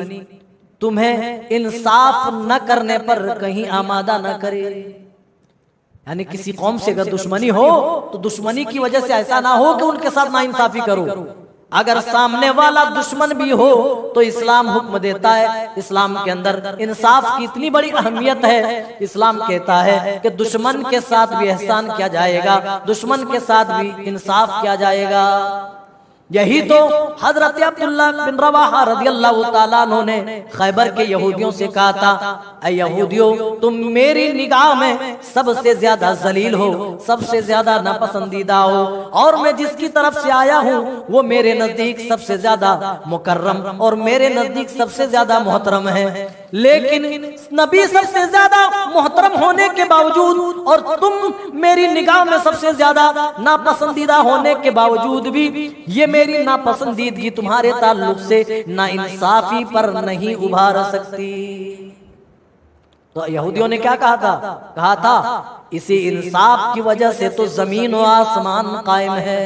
तुम्हें इंसाफ न करने पर कहीं आमादा न करे। यानी किसी कौम से अगर दुश्मनी हो तो दुश्मनी की वजह से ऐसा ना हो कि उनके साथ नाइंसाफी करो। अगर सामने वाला दुश्मन भी हो तो इस्लाम हुक्म देता है, इस्लाम के अंदर इंसाफ की इतनी बड़ी अहमियत है। इस्लाम कहता है कि दुश्मन के साथ भी एहसान किया जाएगा, दुश्मन के साथ भी इंसाफ किया जाएगा। यही तो हजरत अब्दुल्लाह बिन रवाहा रदियल्लाहु ताला अन्हु ने खैबर के यहूदियों से कहा था, ऐ यहूदियों तुम मेरी निगाह में सबसे ज्यादा जलील हो, सबसे ज्यादा नापसंदीदा हो, और मैं जिसकी तरफ से आया हूँ वो मेरे नजदीक सबसे ज्यादा मुकर्रम और मेरे नजदीक सबसे ज्यादा मोहतरम है। लेकिन नबी सबसे ज्यादा मोहतरम होने के बावजूद और तुम मेरी निगाह में सबसे ज्यादा नापसंदीदा होने के बावजूद भी ये मेरी नापसंदीदगी तुम्हारे ताल्लुक से नाइंसाफी पर नहीं उभार सकती। तो यहूदियों ने क्या कहा था इसी इंसाफ की वजह से तो जमीन और आसमान कायम है।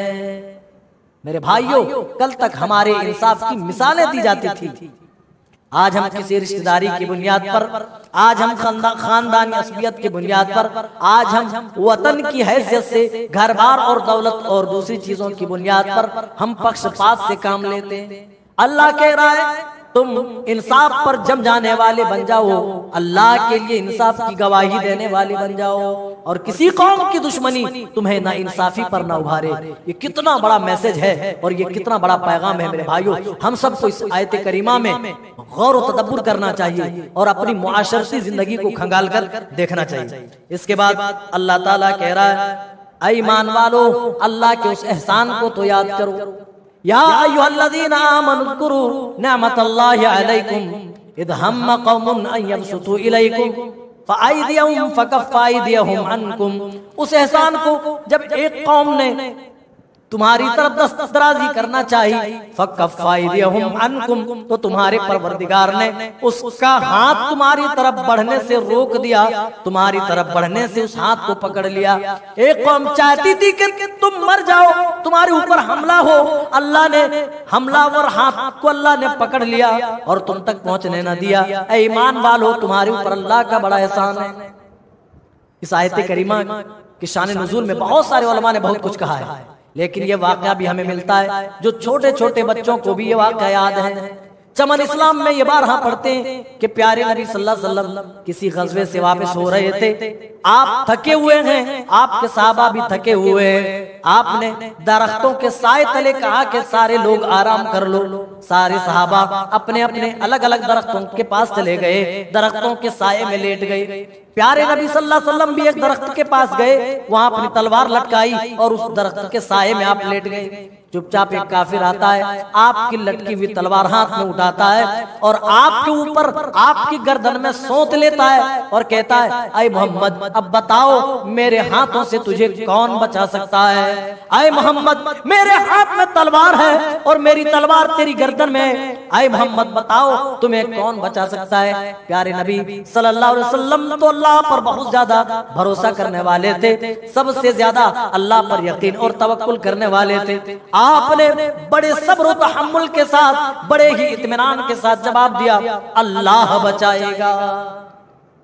मेरे भाइयों, कल तक हमारे इंसाफ की मिसालें दी जाती थी, आज हम किसी रिश्तेदारी की बुनियाद पर, आज हम खानदानी असबियत की बुनियाद पर, आज हम वतन की हैसियत से घर बार और दौलत और दूसरी चीजों की बुनियाद पर हम पक्षपात से काम लेते हैं। अल्लाह कह रहा है तुम इंसाफ पर जम जाने वाले बन जाओ, अल्लाह के लिए इंसाफ की गवाही देने वाले बन जाओ, और किसी कौम की दुश्मनी तुम्हें ना इंसाफी पर ना उभारे। ये कितना बड़ा मैसेज है और ये कितना बड़ा पैगाम है मेरे भाइयों। हम सबको इस आयत करीमा में गौर व तदब्बुर करना चाहिए और अपनी मुआशरती जिंदगी को खंगाल कर देखना चाहिए। इसके बाद अल्लाह ताला कह रहा है, ऐ ईमान वालो, अल्लाह के उस एहसान को तो याद करो। या अय्युहल्लज़ीना आमनुज़्कुरू निअमतल्लाहि अलैकुम इज़ हम्म कौमुन अन यबसुतू इलैकुम फ़अयदियहुम फ़कफ़्फ़ा अयदियहुम अन्कुम। उस एहसान को जब एक कौम ने तुम्हारी तरफ दस्तराजी करना चाहिए, फ़कफ़्फ़ा अयदियहुम अन्कुम, तो तुम्हारे परवरदिगार ने उसका हाथ तुम्हारी तरफ बढ़ने से रोक दिया, तुम्हारी तरफ बढ़ने से उस हाथ को पकड़ लिया। एक कौम चाहती थी कि तुम मर जाओ, तुम्हारे ऊपर हमला हो, अल्लाह ने हमलावर हाथ को अल्लाह ने पकड़ लिया और तुम तक पहुंचने न दिया। ऐ ईमान वालो, तुम्हारे ऊपर अल्लाह का बड़ा एहसान है। इस आयत करीमा की शान नुज़ूल में बहुत सारे उलमा ने बहुत कुछ कहा है, लेकिन ये वाकया भी हमें मिलता है जो छोटे छोटे बच्चों को भी ये वाकया याद है। चमन इस्लाम में ये बारहा पढ़ते हैं कि प्यारे नबी सल्लल्लाहु अलैहि वसल्लम किसी गज़वे से वापस हो रहे थे। आप थके हुए हैं, आपके सहाबा भी थके हुए हैं। आपने दरख्तों के साए तले कहा कि सारे लोग आराम कर लो। सारे सहाबा अपने अपने अलग अलग दरख्तों के पास चले गए, दरख्तों के साए में लेट गए। प्यारे नबी सल्लल्लाहु अलैहि वसल्लम भी एक दरख्त के पास गए, वहां अपनी तलवार लटकाई और उस दरख्त के साए में आप लेट गए। चुपचाप एक काफिर आता है, आपकी लटकी हुई तलवार हाथ में उठाता है और आपके ऊपर आपकी गर्दन में सोत लेता है और कहता है, ऐ मोहम्मद, अब बताओ मेरे हाथों से तुझे कौन बचा सकता है? ऐ मोहम्मद, मेरे हाथ में तलवार है और मेरी तलवार तेरी गर्दन में है। ऐ मोहम्मद, बताओ तुम्हें कौन बचा सकता है? प्यारे नबी सल्लल्लाहु अलैहि वसल्लम तो अल्लाह पर बहुत ज्यादा भरोसा करने वाले थे, सबसे ज्यादा अल्लाह पर यकीन और तवक्कुल करने वाले थे। आपने बड़े सब्र और तहम्मुल के साथ, बड़े ही इत्मीनान के साथ जवाब दिया, अल्लाह बचाएगा।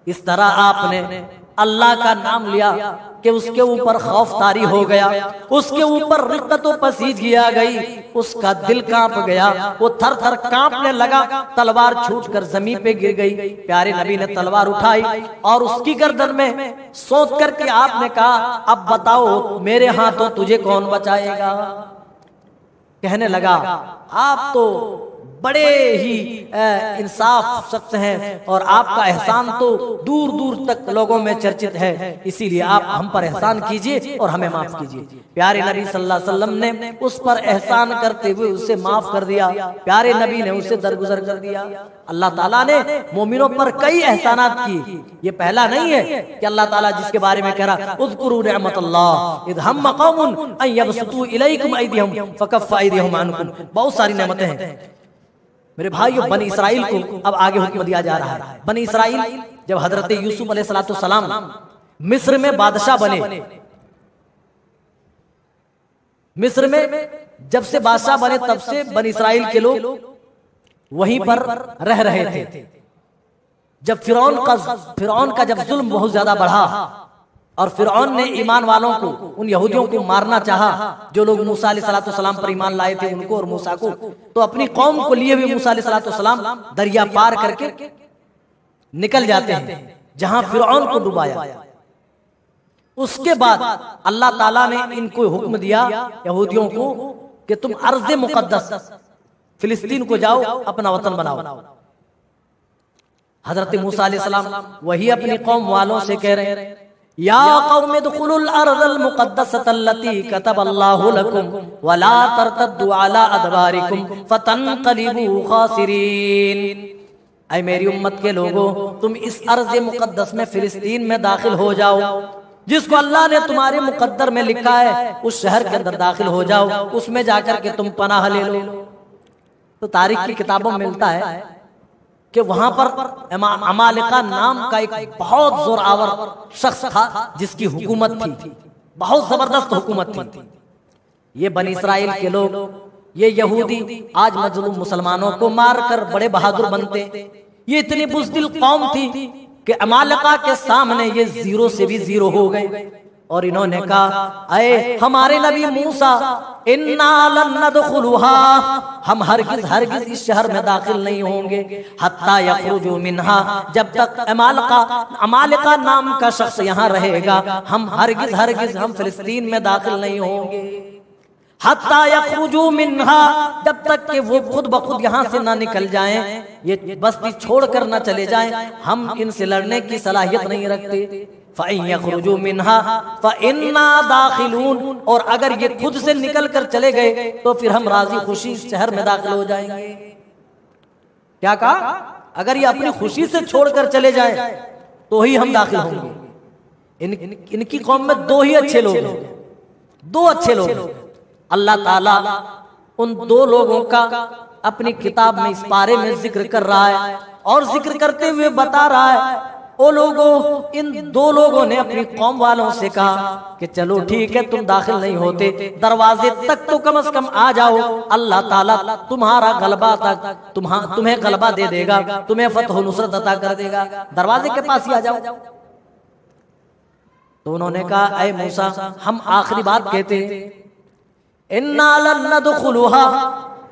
इस तरह आपने अल्लाह का नाम लिया कि उसके ऊपर खौफ तारी हो गया, उसके ऊपर रिक्कत व पसीजगी आ गई, उसका दिल कांप गया, वो थर थर कांपने लगा, तलवार छूटकर जमीन पे गिर गई। प्यारे नबी ने तलवार उठाई और उसकी गर्दन में सोच करके आपने कहा, अब बताओ मेरे हाथों तुझे कौन बचाएगा? कहने लगा, आप तो बड़े ही इंसाफ शख्स हैं और आपका एहसान तो दूर दूर तक लोगों में चर्चित है, इसीलिए आप हम पर एहसान कीजिए और हमें माफ कीजिए। प्यारे नबी सल्लल्लाहु अलैहि वसल्लम ने उस पर एहसान करते हुए उसे माफ कर दिया। प्यारे नबी ने उसे दरगुजर कर दिया। अल्लाह ताला ने मोमिनों पर कई एहसानात किए, ये पहला नहीं है कि अल्लाह ताला जिसके बारे में कह रहा, उज़्कुरू निअमतल्लाह इज़ हम्म कौमुन अन यबसुतू इलैकुम अयदियहुम फ़कफ़्फ़ा अयदियहुम अन्कुम। बहुत सारी नेमतें हैं मेरे भाइयों। बनी इसराइल को अब आगे हुक्म दिया जा रहा है। बनी इसराइल जब हजरत यूसुफ अलैहिस्सलाम मिस्र में बादशाह बने, मिस्र में जब से बादशाह बने तब से बनी इसराइल के लोग वहीं पर रह रहे थे। जब फिरौन का जब जुल्म बहुत ज्यादा बढ़ा और फिरौन ने ईमान वालों को, उन यहूदियों को मारना चाहा जो लोग मूसा अलैहिस्सलाम पर ईमान लाए थे, उनको और मूसा को, तो अपनी कौम को लिए हुए मूसा अलैहिस्सलाम दरिया पार करके निकल जाते हैं जहां फिरौन को डुबाया। उसके बाद अल्लाह ताला ने इनको हुक्म दिया यहूदियों को कि तुम अर्ज़ मुक़द्दस फिलिस्तीन को जाओ, अपना वतन बनाओ। हजरत मूसा अलैहिस्सलाम वही अपनी कौम वालों से कह रहे हैं, या कौम उदखुलुल अर्ज़ल मुक़द्दसतल्लती कतबल्लाहु लकुम वला तर्तद्दू अला अदबारिकुम फतनक़लिबू ख़ासिरीन। ऐ मेरी उम्मत के लोगों, तुम इस अर्ज़ मुक़द्दस में फिलिस्तीन में दाखिल हो जाओ, जिसको अल्लाह ने तुम्हारे मुकद्दर में लिखा है, उस शहर के अंदर दाखिल हो जाओ, उसमें जाकर के तुम पनाह ले लो। तो तारीख की किताबों में मिलता है कि वहां पर अमालिका नाम का एक बहुत जोरावर शख्स था जिसकी हुकूमत थी, बहुत जबरदस्त हुकूमत थी। ये बनी इसराइल के लोग, ये यहूदी आज मजलूम मुसलमानों को मारकर बड़े बहादुर बनते। ये इतनी बुज़दिल कौम थी कि अमालिका के सामने ये जीरो से भी जीरो हो गए। और इन्होंने कहा, अये हमारे नबी मूसा, इन्ना लन नदखुलुहा, हम हरगिज हरगिज इस शहर में दाखिल नहीं होंगे, हत्ता यखरुजू मिन्हा, जब तक अमालिका नाम का शख्स यहाँ रहेगा, हम हरगिज हरगिज हम फिलिस्तीन में दाखिल नहीं होंगे। हत्ता यखरुजू मिन्हा, जब तक कि वो खुद ब खुद यहाँ से ना निकल जाएं, ये बस्ती छोड़कर ना चले जाएं, हम इनसे लड़ने की सलाहियत नहीं रखते। फ़इन यखरुजू मिन्हा फ़इन्ना दाखिलून, और अगर ये खुद से निकल कर चले गए तो फिर हम राजी खुशी शहर में दाखिल हो जाएंगे। क्या कहा? अगर ये अपनी खुशी से छोड़कर चले जाएं तो ही हम दाखिल होंगे। इनकी कौम में दो ही अच्छे लोग हैं, दो अच्छे लोग। अल्लाह ताला उन दो लोगों का अपनी किताब में इस बारे में जिक्र कर रहा है, और जिक्र करते हुए बता रहा है, ओ लोगों, इन दो लोगों ने अपनी कौम वालों से कहा कि चलो ठीक है, तुम दाखिल नहीं होते, दरवाजे तक तो कम से कम आ जाओ, अल्लाह ताला तुम्हारा गलबा तक तुम्हें गलबा दे देगा, तुम्हें फतह नुसरत अता कर देगा, दरवाजे के पास ही आ जाओ। तो उन्होंने कहा, ऐ मूसा, हम आखिरी बात कहते हैं, इन्ना लन नदखुलुहा,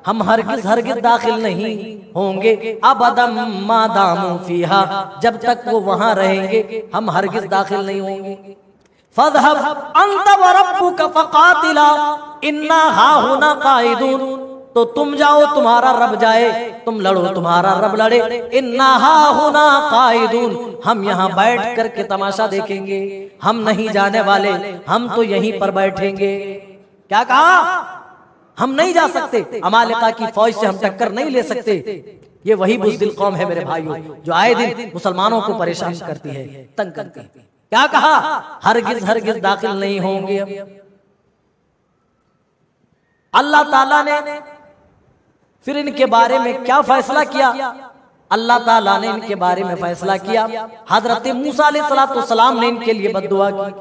हम हरगिज हरगिज दाखिल नहीं होंगे, अबदम मा दामू फीहा, जब तक वो वहां रहेंगे हम हरगिज दाखिल नहीं होंगे। फज़हब अंत व रब्बुका फ़क़ातिला इन्ना हाहुना क़ाइदून, तो तुम जाओ, तुम्हारा रब जाए, तुम लड़ो, तुम्हारा रब लड़े, इन्ना हाहुना क़ाइदून, हम यहाँ बैठ करके तमाशा देखेंगे, हम नहीं जाने वाले, हम तो यहीं पर बैठेंगे। क्या कहा? हम नहीं जा सकते, अमालिका की फौज से हम टक्कर नहीं ले सकते। ये वही बुज़दिल कौम है मेरे भाइयों, जो आए दिन मुसलमानों को परेशान करती है, तंग करती है। क्या कहा? हरगिज हरगिज दाखिल नहीं होंगे। अल्लाह ताला ने फिर इनके बारे में क्या फैसला किया? अल्लाह ताला ने इनके बारे में फैसला किया, हजरत मूसा अलैहिस्सलाम ने इनके लिए बद्दुआ की,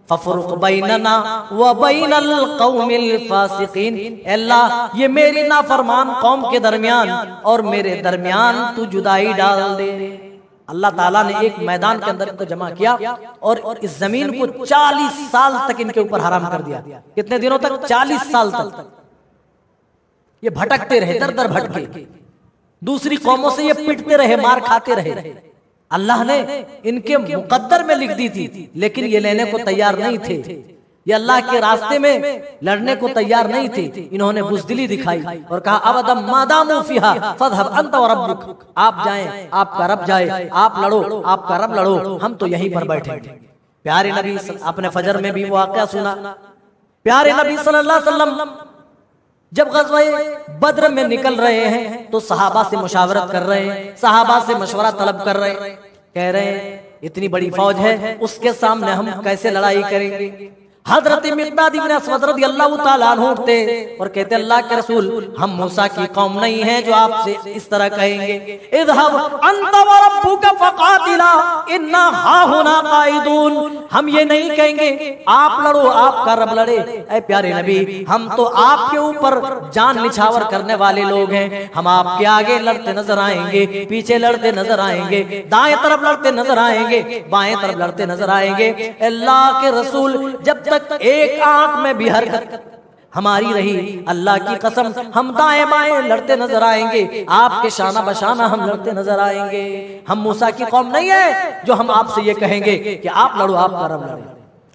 फफरुक बैनना व बैनल कौमिल फासिकीन, अल्लाह ये मेरी नाफरमान कौम के दरमियान और मेरे दरमियान तू जुदाई डाल दे। अल्लाह ताला ने एक मैदान के अंदर इनको जमा किया और इस जमीन को 40 साल तक इनके ऊपर हराम कर दिया। कितने दिनों तक? 40 साल तक ये भटकते रहे, दर दर भटके, दूसरी कौमों से ये पिटते रहे, मार खाते रहे। अल्लाह ने इनके मुकद्दर में लिख दी थी, लेकिन ये लेने को तैयार नहीं थे, ये अल्लाह के रास्ते में लड़ने को तैयार नहीं थे। इन्होंने बुज़दिली दिखाई और कहा, अबदम मादामू फीहा फज़हब अंत व रब्बुक, आप जाएं, आपका रब जाए, आप लड़ो, आपका रब लड़ो, हम तो यहीं पर बैठे। प्यारे नबी, आपने फजर में भी वो वाक़या सुना, प्यारे नबी सल्लल्लाहु अलैहि वसल्लम जब ग़ज़वा बद्र में निकल रहे हैं तो सहाबा से मुशावरत कर रहे हैं, सहाबा से मशवरा तलब कर रहे हैं, कह रहे हैं इतनी बड़ी फौज है, उसके सामने हम कैसे लड़ाई करेंगे। हज़रत मिक़दाद इब्न अस्वद रज़ियल्लाहु ताला अन्हु उठते और कहते, अल्लाह के रसूल, हम मूसा की कौम नहीं है जो आपसे इस तरह कहेंगे, इज़हब अंत व रब्बुका फ़क़ातिला इन्ना हाहुना क़ाइदून, हम ये नहीं कहेंगे आप लड़ो, आपका रब लड़े। ऐ प्यारे नबी, हम तो आपके ऊपर जान निछावर करने वाले लोग हैं, हम आपके आगे लड़ते नजर आएंगे, पीछे लड़ते नजर आएंगे, दाएं तरफ लड़ते नजर आएंगे, बाएं तरफ लड़ते नजर आएंगे। अल्लाह के रसूल, जब तक एक आंख में भी हरकत हमारी रही, अल्लाह की कसम हम दाएं बाएं लड़ते नजर आएंगे, आपके शाना बशाना हम लड़ते नजर आएंगे। हम मूसा की कौम नहीं है जो हम आपसे ये कहेंगे कि आप लड़ो, आपका रब लड़े।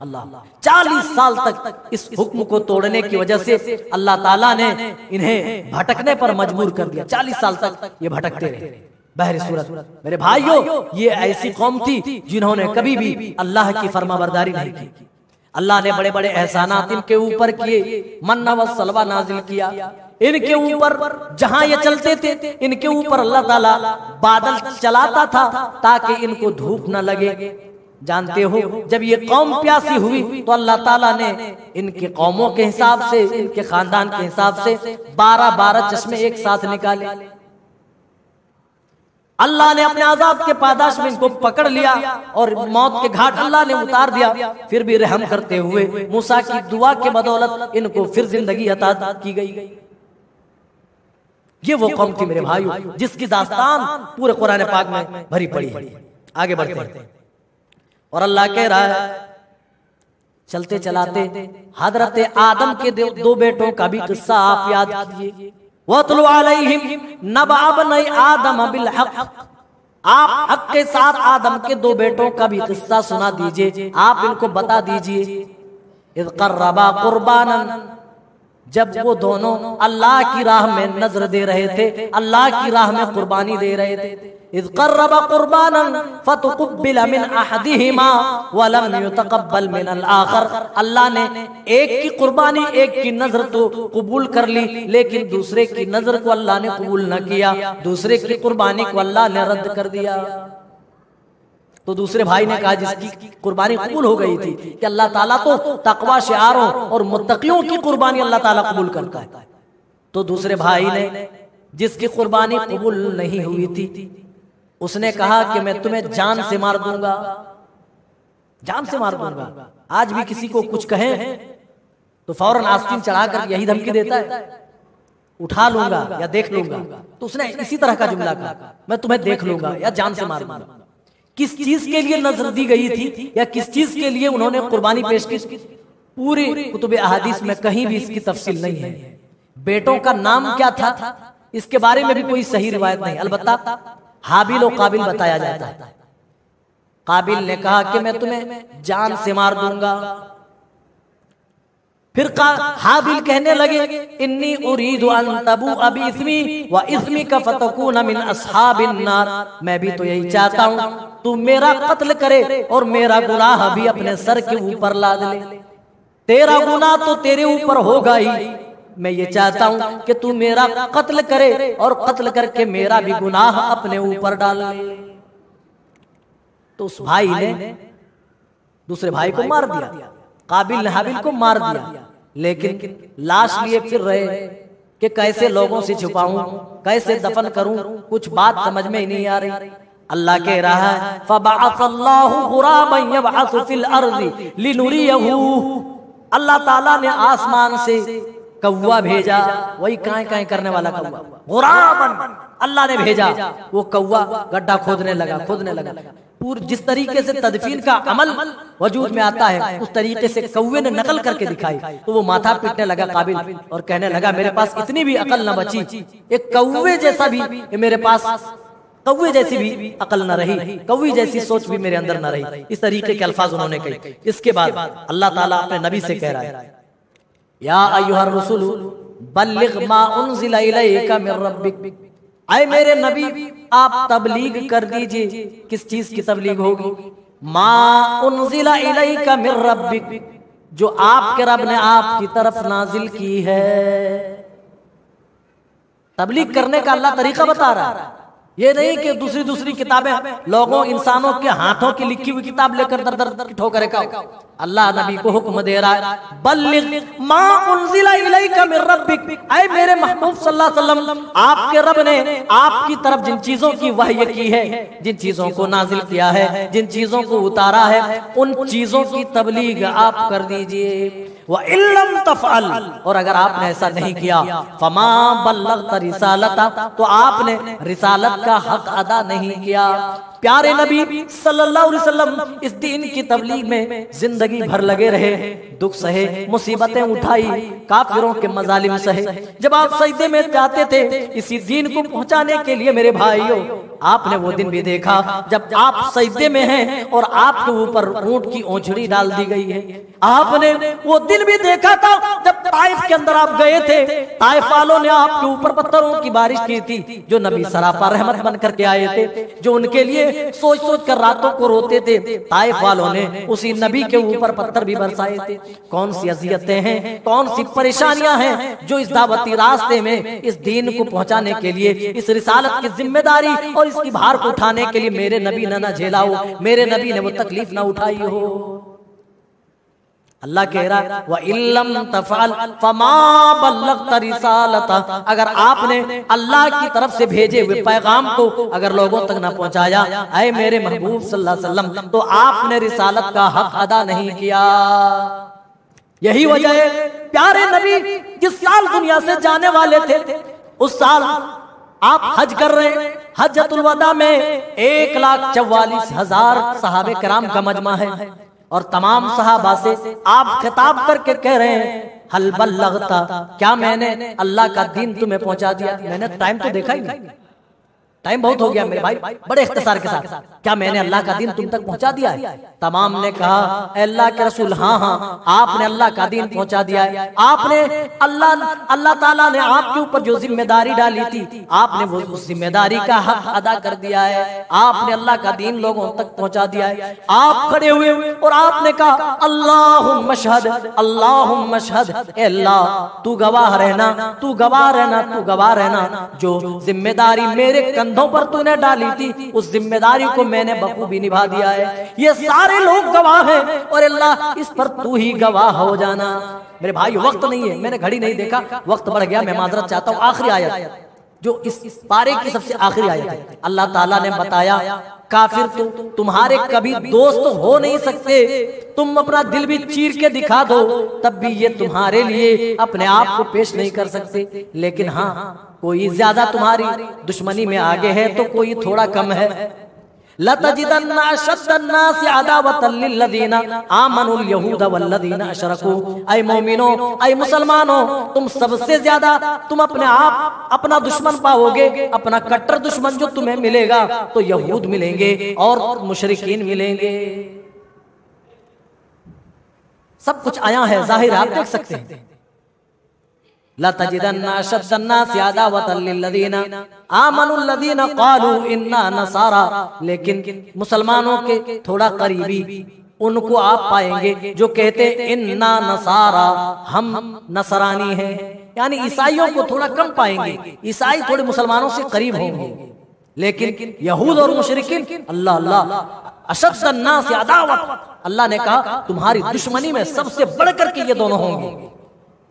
अल्लाह 40 साल तक इस हुक्म को तोड़ने की वजह से अल्लाह ताला ने इन्हें भटकने पर मजबूर कर दिया। 40 साल तक ये भटकते रहे बहरे सूरत। मेरे भाइयों, ये ऐसी कौम थी जिन्होंने कभी भी अल्लाह की फरमाबरदारी नहीं की। अल्लाह ने बड़े बड़े एहसानात इनके ऊपर किए, मन्ना व सलवा नाजिल किया इनके ऊपर, जहां ये चलते थे इनके ऊपर अल्लाह ताला बादल चलाता था ताकि इनको धूप न लगे। जानते हो, जब ये कौम प्यासी हुई तो अल्लाह ताला ने इनके कौमों के हिसाब से, इनके खानदान के हिसाब से 12-12 चश्मे एक साथ निकाले। अल्लाह ने अपने आजाद के पादाश में इनको पकड़ लिया और मौत के घाट अल्लाह ने उतार दिया। फिर भी रहम करते हुए मूसा की दुआ के बदौलत इनको फिर जिंदगी अता की गई। ये वो कौम थी मेरे भाइयों जिसकी दास्तान पूरे कुरान पाक में भरी पड़ी है। आगे बढ़ते हैं और अल्लाह कह रहा है, चलते चलाते हजरत आदम के दो बेटों का भी किस्सा आप याद कीजिए। वतलु अलैहिम नबअ बनी आदम बिल हक, आप हक के साथ आदम के दो बेटों का भी किस्सा सुना दीजिए, आप इनको बता दीजिए। इज़ क़र्रबा क़ुरबानन, जब वो दोनों अल्लाह की राह में नजर दे रहे थे, अल्लाह की राह में कुर्बानी दे रहे थे। इज़ क़र्रबा क़ुरबानन फ़तुक़ुब्बिल मिन अहदिहिमा व लम युतक़ब्बल मिनल आख़र, अल्लाह ने एक की कुर्बानी, एक की नजर तो कबूल कर ली, लेकिन दूसरे की नजर को अल्लाह ने कबूल न किया, दूसरे की कुर्बानी को अल्लाह ने रद्द कर दिया। तो दूसरे भाई ने कहा जिसकी कुर्बानी कबूल हो गई थी कि अल्लाह ताला तो तकवा शिआरों और मुत्तकियों की कुर्बानी अल्लाह ताला कबूल करता है। तो दूसरे भाई ने जिसकी कुर्बानी कबूल नहीं हुई थी, उसने कहा कि मैं तुम्हें जान से मार दूंगा, जान से मार दूंगा। आज भी किसी को कुछ कहे तो फौरन आस्तीन चढ़ाकर यही धमकी देता है, उठा लूंगा या देख लूंगा। तो उसने इसी तरह का जुमला कहा, मैं तुम्हें देख लूंगा या जान से मार दूंगा। किस चीज के लिए नजर दी गई थी या किस चीज के लिए उन्होंने कुर्बानी पेश की, पूरी कुतुब अहादीस में कहीं भी इसकी तफसील नहीं है। बेटों का नाम क्या था इसके बारे में भी कोई सही रिवायत नहीं। अलबत्ता हाबिल और काबिल बताया जाता है। काबिल ने कहा कि मैं तुम्हें जान से मार दूंगा। फिर हाबिल कहने लगे इन्नी उरीदु अन तबूअ बिइस्मी व इस्मिका फतकून मिन अस्हाबिन नार, मैं भी तो यही चाहता हूँ तू मेरा कत्ल करे और मेरा गुनाह भी अपने सर के ऊपर लाद ले। तेरा गुनाह तो तेरे ऊपर होगा ही, मैं ये चाहता हूँ कि तू मेरा कत्ल करे और कत्ल करके मेरा भी गुनाह अपने ऊपर डाल ले। तो उस भाई ने दूसरे भाई को मार दिया, काबिल ने हाबिल को मार दिया, लेकिन लाश लिए फिर रहे कि कैसे लोगों से छुपाऊं, कैसे दफन करूं, कुछ बात समझ में ही नहीं आ रही। अल्लाह कह रहा है फबअसल्लाहु गुराबन यबअसु फिल अर्दि लिनुरियहु, अल्लाह ताला ने आसमान से कौवा भेजा, वही काए करने वाला कौवा, गुराबन अल्लाह ने भेजा। वो कौवा गड्ढा खोदने लगा पूरी जिस तरीके से तदफीन का अमल वजूद में आता है उस तरीके से कौवे ने नकल करके दिखाई। तो वो माथा पीटने लगा काबिल और कहने लगा मेरे पास इतनी भी अकल न बची, एक कौवे जैसा भी मेरे पास, कौवे जैसी भी अकल न रही, कौवे जैसी सोच भी मेरे अंदर न रही। इस तरीके के अल्फाज उन्होंने कहे। इसके बाद अल्लाह ताला अपने नबी से कह रहा है या अय्युहर रसूल बल्लिग मा उनज़िला इलैका मिर रब्बिक, आए मेरे नबी आप तबलीग कर दीजिए। किस चीज की तबलीग होगी? मा उनज़िला इलैका मिर रब्बिक, जो आपके रब ने आपकी तरफ नाजिल की है। तबलीग करने का अल्लाह तरीका बता रहा है, ये नहीं कि दूसरी किताबें लोगों इंसानों के हाथों की लिखी हुई किताब लेकर दर दर ठोकरे का। अल्लाह नबी को हुक्म दे रहा है बल्लिग मा उनज़िला इलैका मिर रब्बिक, ऐ मेरे महबूब सल्लल्लाहु अलैहि वसल्लम आपके रब ने आपकी तरफ जिन चीजों की वहय की है, जिन चीजों को नाजिल किया है, जिन चीजों को उतारा है, उन चीजों की तबलीग आप कर दीजिए। व इल्लम तफअल, और अगर आपने ऐसा नहीं किया फमा बल्लगत रिसालता, तो आपने रिसालत का हक अदा नहीं किया। प्यारे नबी सल्लल्लाहु अलैहि वसल्लम इस दीन की तबलीग में जिंदगी भर लगे रहे, दुख सहे, मुसीबतें उठाई, काफिरों के मजालिम सहे। जब आप सजदे में जाते थे इसी दीन को पहुंचाने के लिए मेरे भाइयों, आपने वो दिन भी देखा जब आप सजदे में हैं और आपके ऊपर ऊंट की ओंछड़ी डाल दी गई है। आपने वो दिन भी देखा था जब ताइफ के अंदर आप गए थे, ताइफ वालों ने आपके ऊपर पत्थरों की बारिश की थी, जो नबी सरापा रहमत बन करके आए थे, जो उनके लिए सोच सोच कर रातों को रोते थे। ताइफ वालों ने उसी नबी के ऊपर पत्थर भी बरसाए थे। कौन सी अजियतें हैं, कौन सी परेशानियां हैं जो इस दावती रास्ते में इस दीन को पहुंचाने के लिए, इस रिसालत की जिम्मेदारी और इसकी भार को उठाने के लिए मेरे नबी ने न झेला हो, मेरे नबी ने वो तकलीफ ना उठाई हो। अल्लाह कह रहा है व इल्लम तफअल फमा बल्लगत रिसालता, अगर आपने अल्लाह की तरफ से भेजे हुए पैगाम को अगर लोगों तक ना पहुंचाया, ऐ मेरे महबूब सल्लल्लाहु अलैहि वसल्लम, तो आपने रिसालत का हक अदा नहीं किया। यही वजह है प्यारे नबी जिस साल दुनिया से जाने वाले थे उस साल आप हज कर रहे हैं। हज्जतुल वदा में 1,44,000 सहाबे कराम का मजमा है। और तमाम सहाबा से आप खिताब करके कह रहे हैं हल बल्लगता, क्या मैंने अल्लाह का दीन तुम्हें पहुंचा दिया? मैंने टाइम तो देखा ही नहीं, टाइम बहुत हो गया मेरे भाई, बड़े इख्तिसार के साथ, क्या मैंने अल्लाह का दीन तुम तक पहुंचा दिया है? तमाम ने कहा अल्लाह के रसूल हाँ हाँ, आपने अल्लाह का दीन पहुंचा दिया है। आपने अल्लाह ताला ने आपके ऊपर जो जिम्मेदारी डाली थी, आपने वो उस जिम्मेदारी का हक अदा कर दिया है। आपने अल्लाह का दीन लोगों तक पहुंचा दिया है। आप खड़े हुए और आपने कहा अल्लाहुम्मा शहद, अल्लाहुम्मा शहद, अल्लाह तू गवाह रहना, तू गवाह रहना, तू गवाह रहना, जो जिम्मेदारी मेरे कंधों पर तूने डाली थी उस जिम्मेदारी को मैंने बखूबी निभा दिया है। ये सारे लोग गवाह हैं और अल्लाह इस पर तू ही गवाह हो जाना। मेरे भाई वक्त नहीं है, मैंने घड़ी नहीं देखा, वक्त बढ़ गया, मैं माजरत चाहता हूँ। आखिरी आयत जो इस पारे की सबसे आखिरी आयत है, अल्लाह ताला ने बताया काफिर तो तुम्हारे कभी दोस्त हो नहीं सकते, तुम अपना दिल भी चीर के दिखा दो तब भी ये तुम्हारे लिए अपने आप को पेश नहीं कर सकते। लेकिन हाँ, कोई ज्यादा तुम्हारी दुश्मनी में आगे है तो कोई थोड़ा कम है। लतजिदन्ना अशद्दन्नासि अदावतन लिल्लज़ीना आमनुल यहूदा वल्लज़ीना अशरकू, ऐ मोमिनो, ऐ मुसलमानों, तुम सबसे ज्यादा तुम अपने आप अपना दुश्मन पाओगे, अपना कट्टर दुश्मन जो तुम्हें मिलेगा तो यहूद मिलेंगे और मुशरिकीन मिलेंगे। सब कुछ आया है, जाहिर आप देख सकते हैं। लतजिदन्ना अशद्दन्नासि अदावतन लिल्लज़ीना आमनुल्लज़ीना क़ालू इन्ना नसारा, लेकिन मुसलमानों के थोड़ा करीबी उनको आप पाएंगे जो कहते इन्ना नसारा, हम नसरानी हैं, यानी ईसाइयों को थोड़ा कम पाएंगे। ईसाई थोड़े मुसलमानों से करीब होंगे, लेकिन यहूद और मुशरिकीन अल्लाह अल्लाह अशद्दन्नासि अदावत, अल्लाह ने कहा तुम्हारी दुश्मनी में सबसे बढ़कर के ये दोनों होंगे।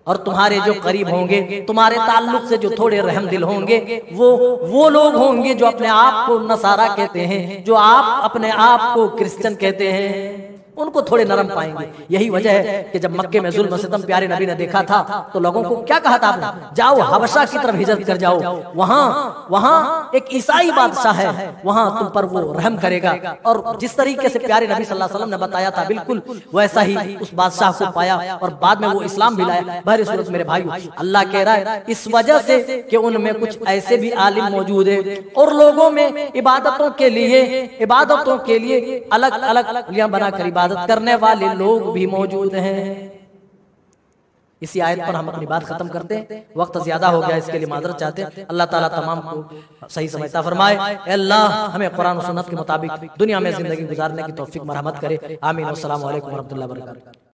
और तुम्हारे जो करीब होंगे, तुम्हारे ताल्लुक से जो थोड़े रहम दिल होंगे, वो लोग होंगे जो अपने आप को नसारा कहते हैं, जो आप अपने आप को क्रिश्चियन कहते हैं, उनको थोड़े नरम पाएंगे। यही वजह है कि जब मक्के में जुल्म सितम प्यारे नबी ने देखा था तो लोगों को क्या कहा था आपने, जाओ हबशा की तरफ हिजरत कर जाओ, वहां एक ईसाई बादशाह है, वहां तुम पर वो रहम करेगा। और जिस तरीके से प्यारे नबी सल्लल्लाहु अलैहि वसल्लम ने बताया था बिल्कुल वैसा ही उस बादशाह को पाया और बाद में वो इस्लाम भी लाया। बहरी सूरत मेरे भाई, अल्लाह कह रहा है इस वजह से कि उनमें कुछ ऐसे भी आलिम मौजूद है और लोगों में इबादतों के लिए अलग अलग बनाकर इबादत करने वाले लोग भी मौजूद हैं। इसी आयत पर हम अपनी बात खत्म करते हैं, वक्त ज्यादा हो गया, इसके लिए माजरत चाहते हैं। अल्लाह ताला तमाम को सही समझता फरमाए। अल्लाह हमें कुरान और सुन्नत के मुताबिक दुनिया में जिंदगी गुजारने की तौफीक मरहमत करे। आमीन। अस्सलामु अलैकुम व रहमतुल्लाहि व बरकातहू।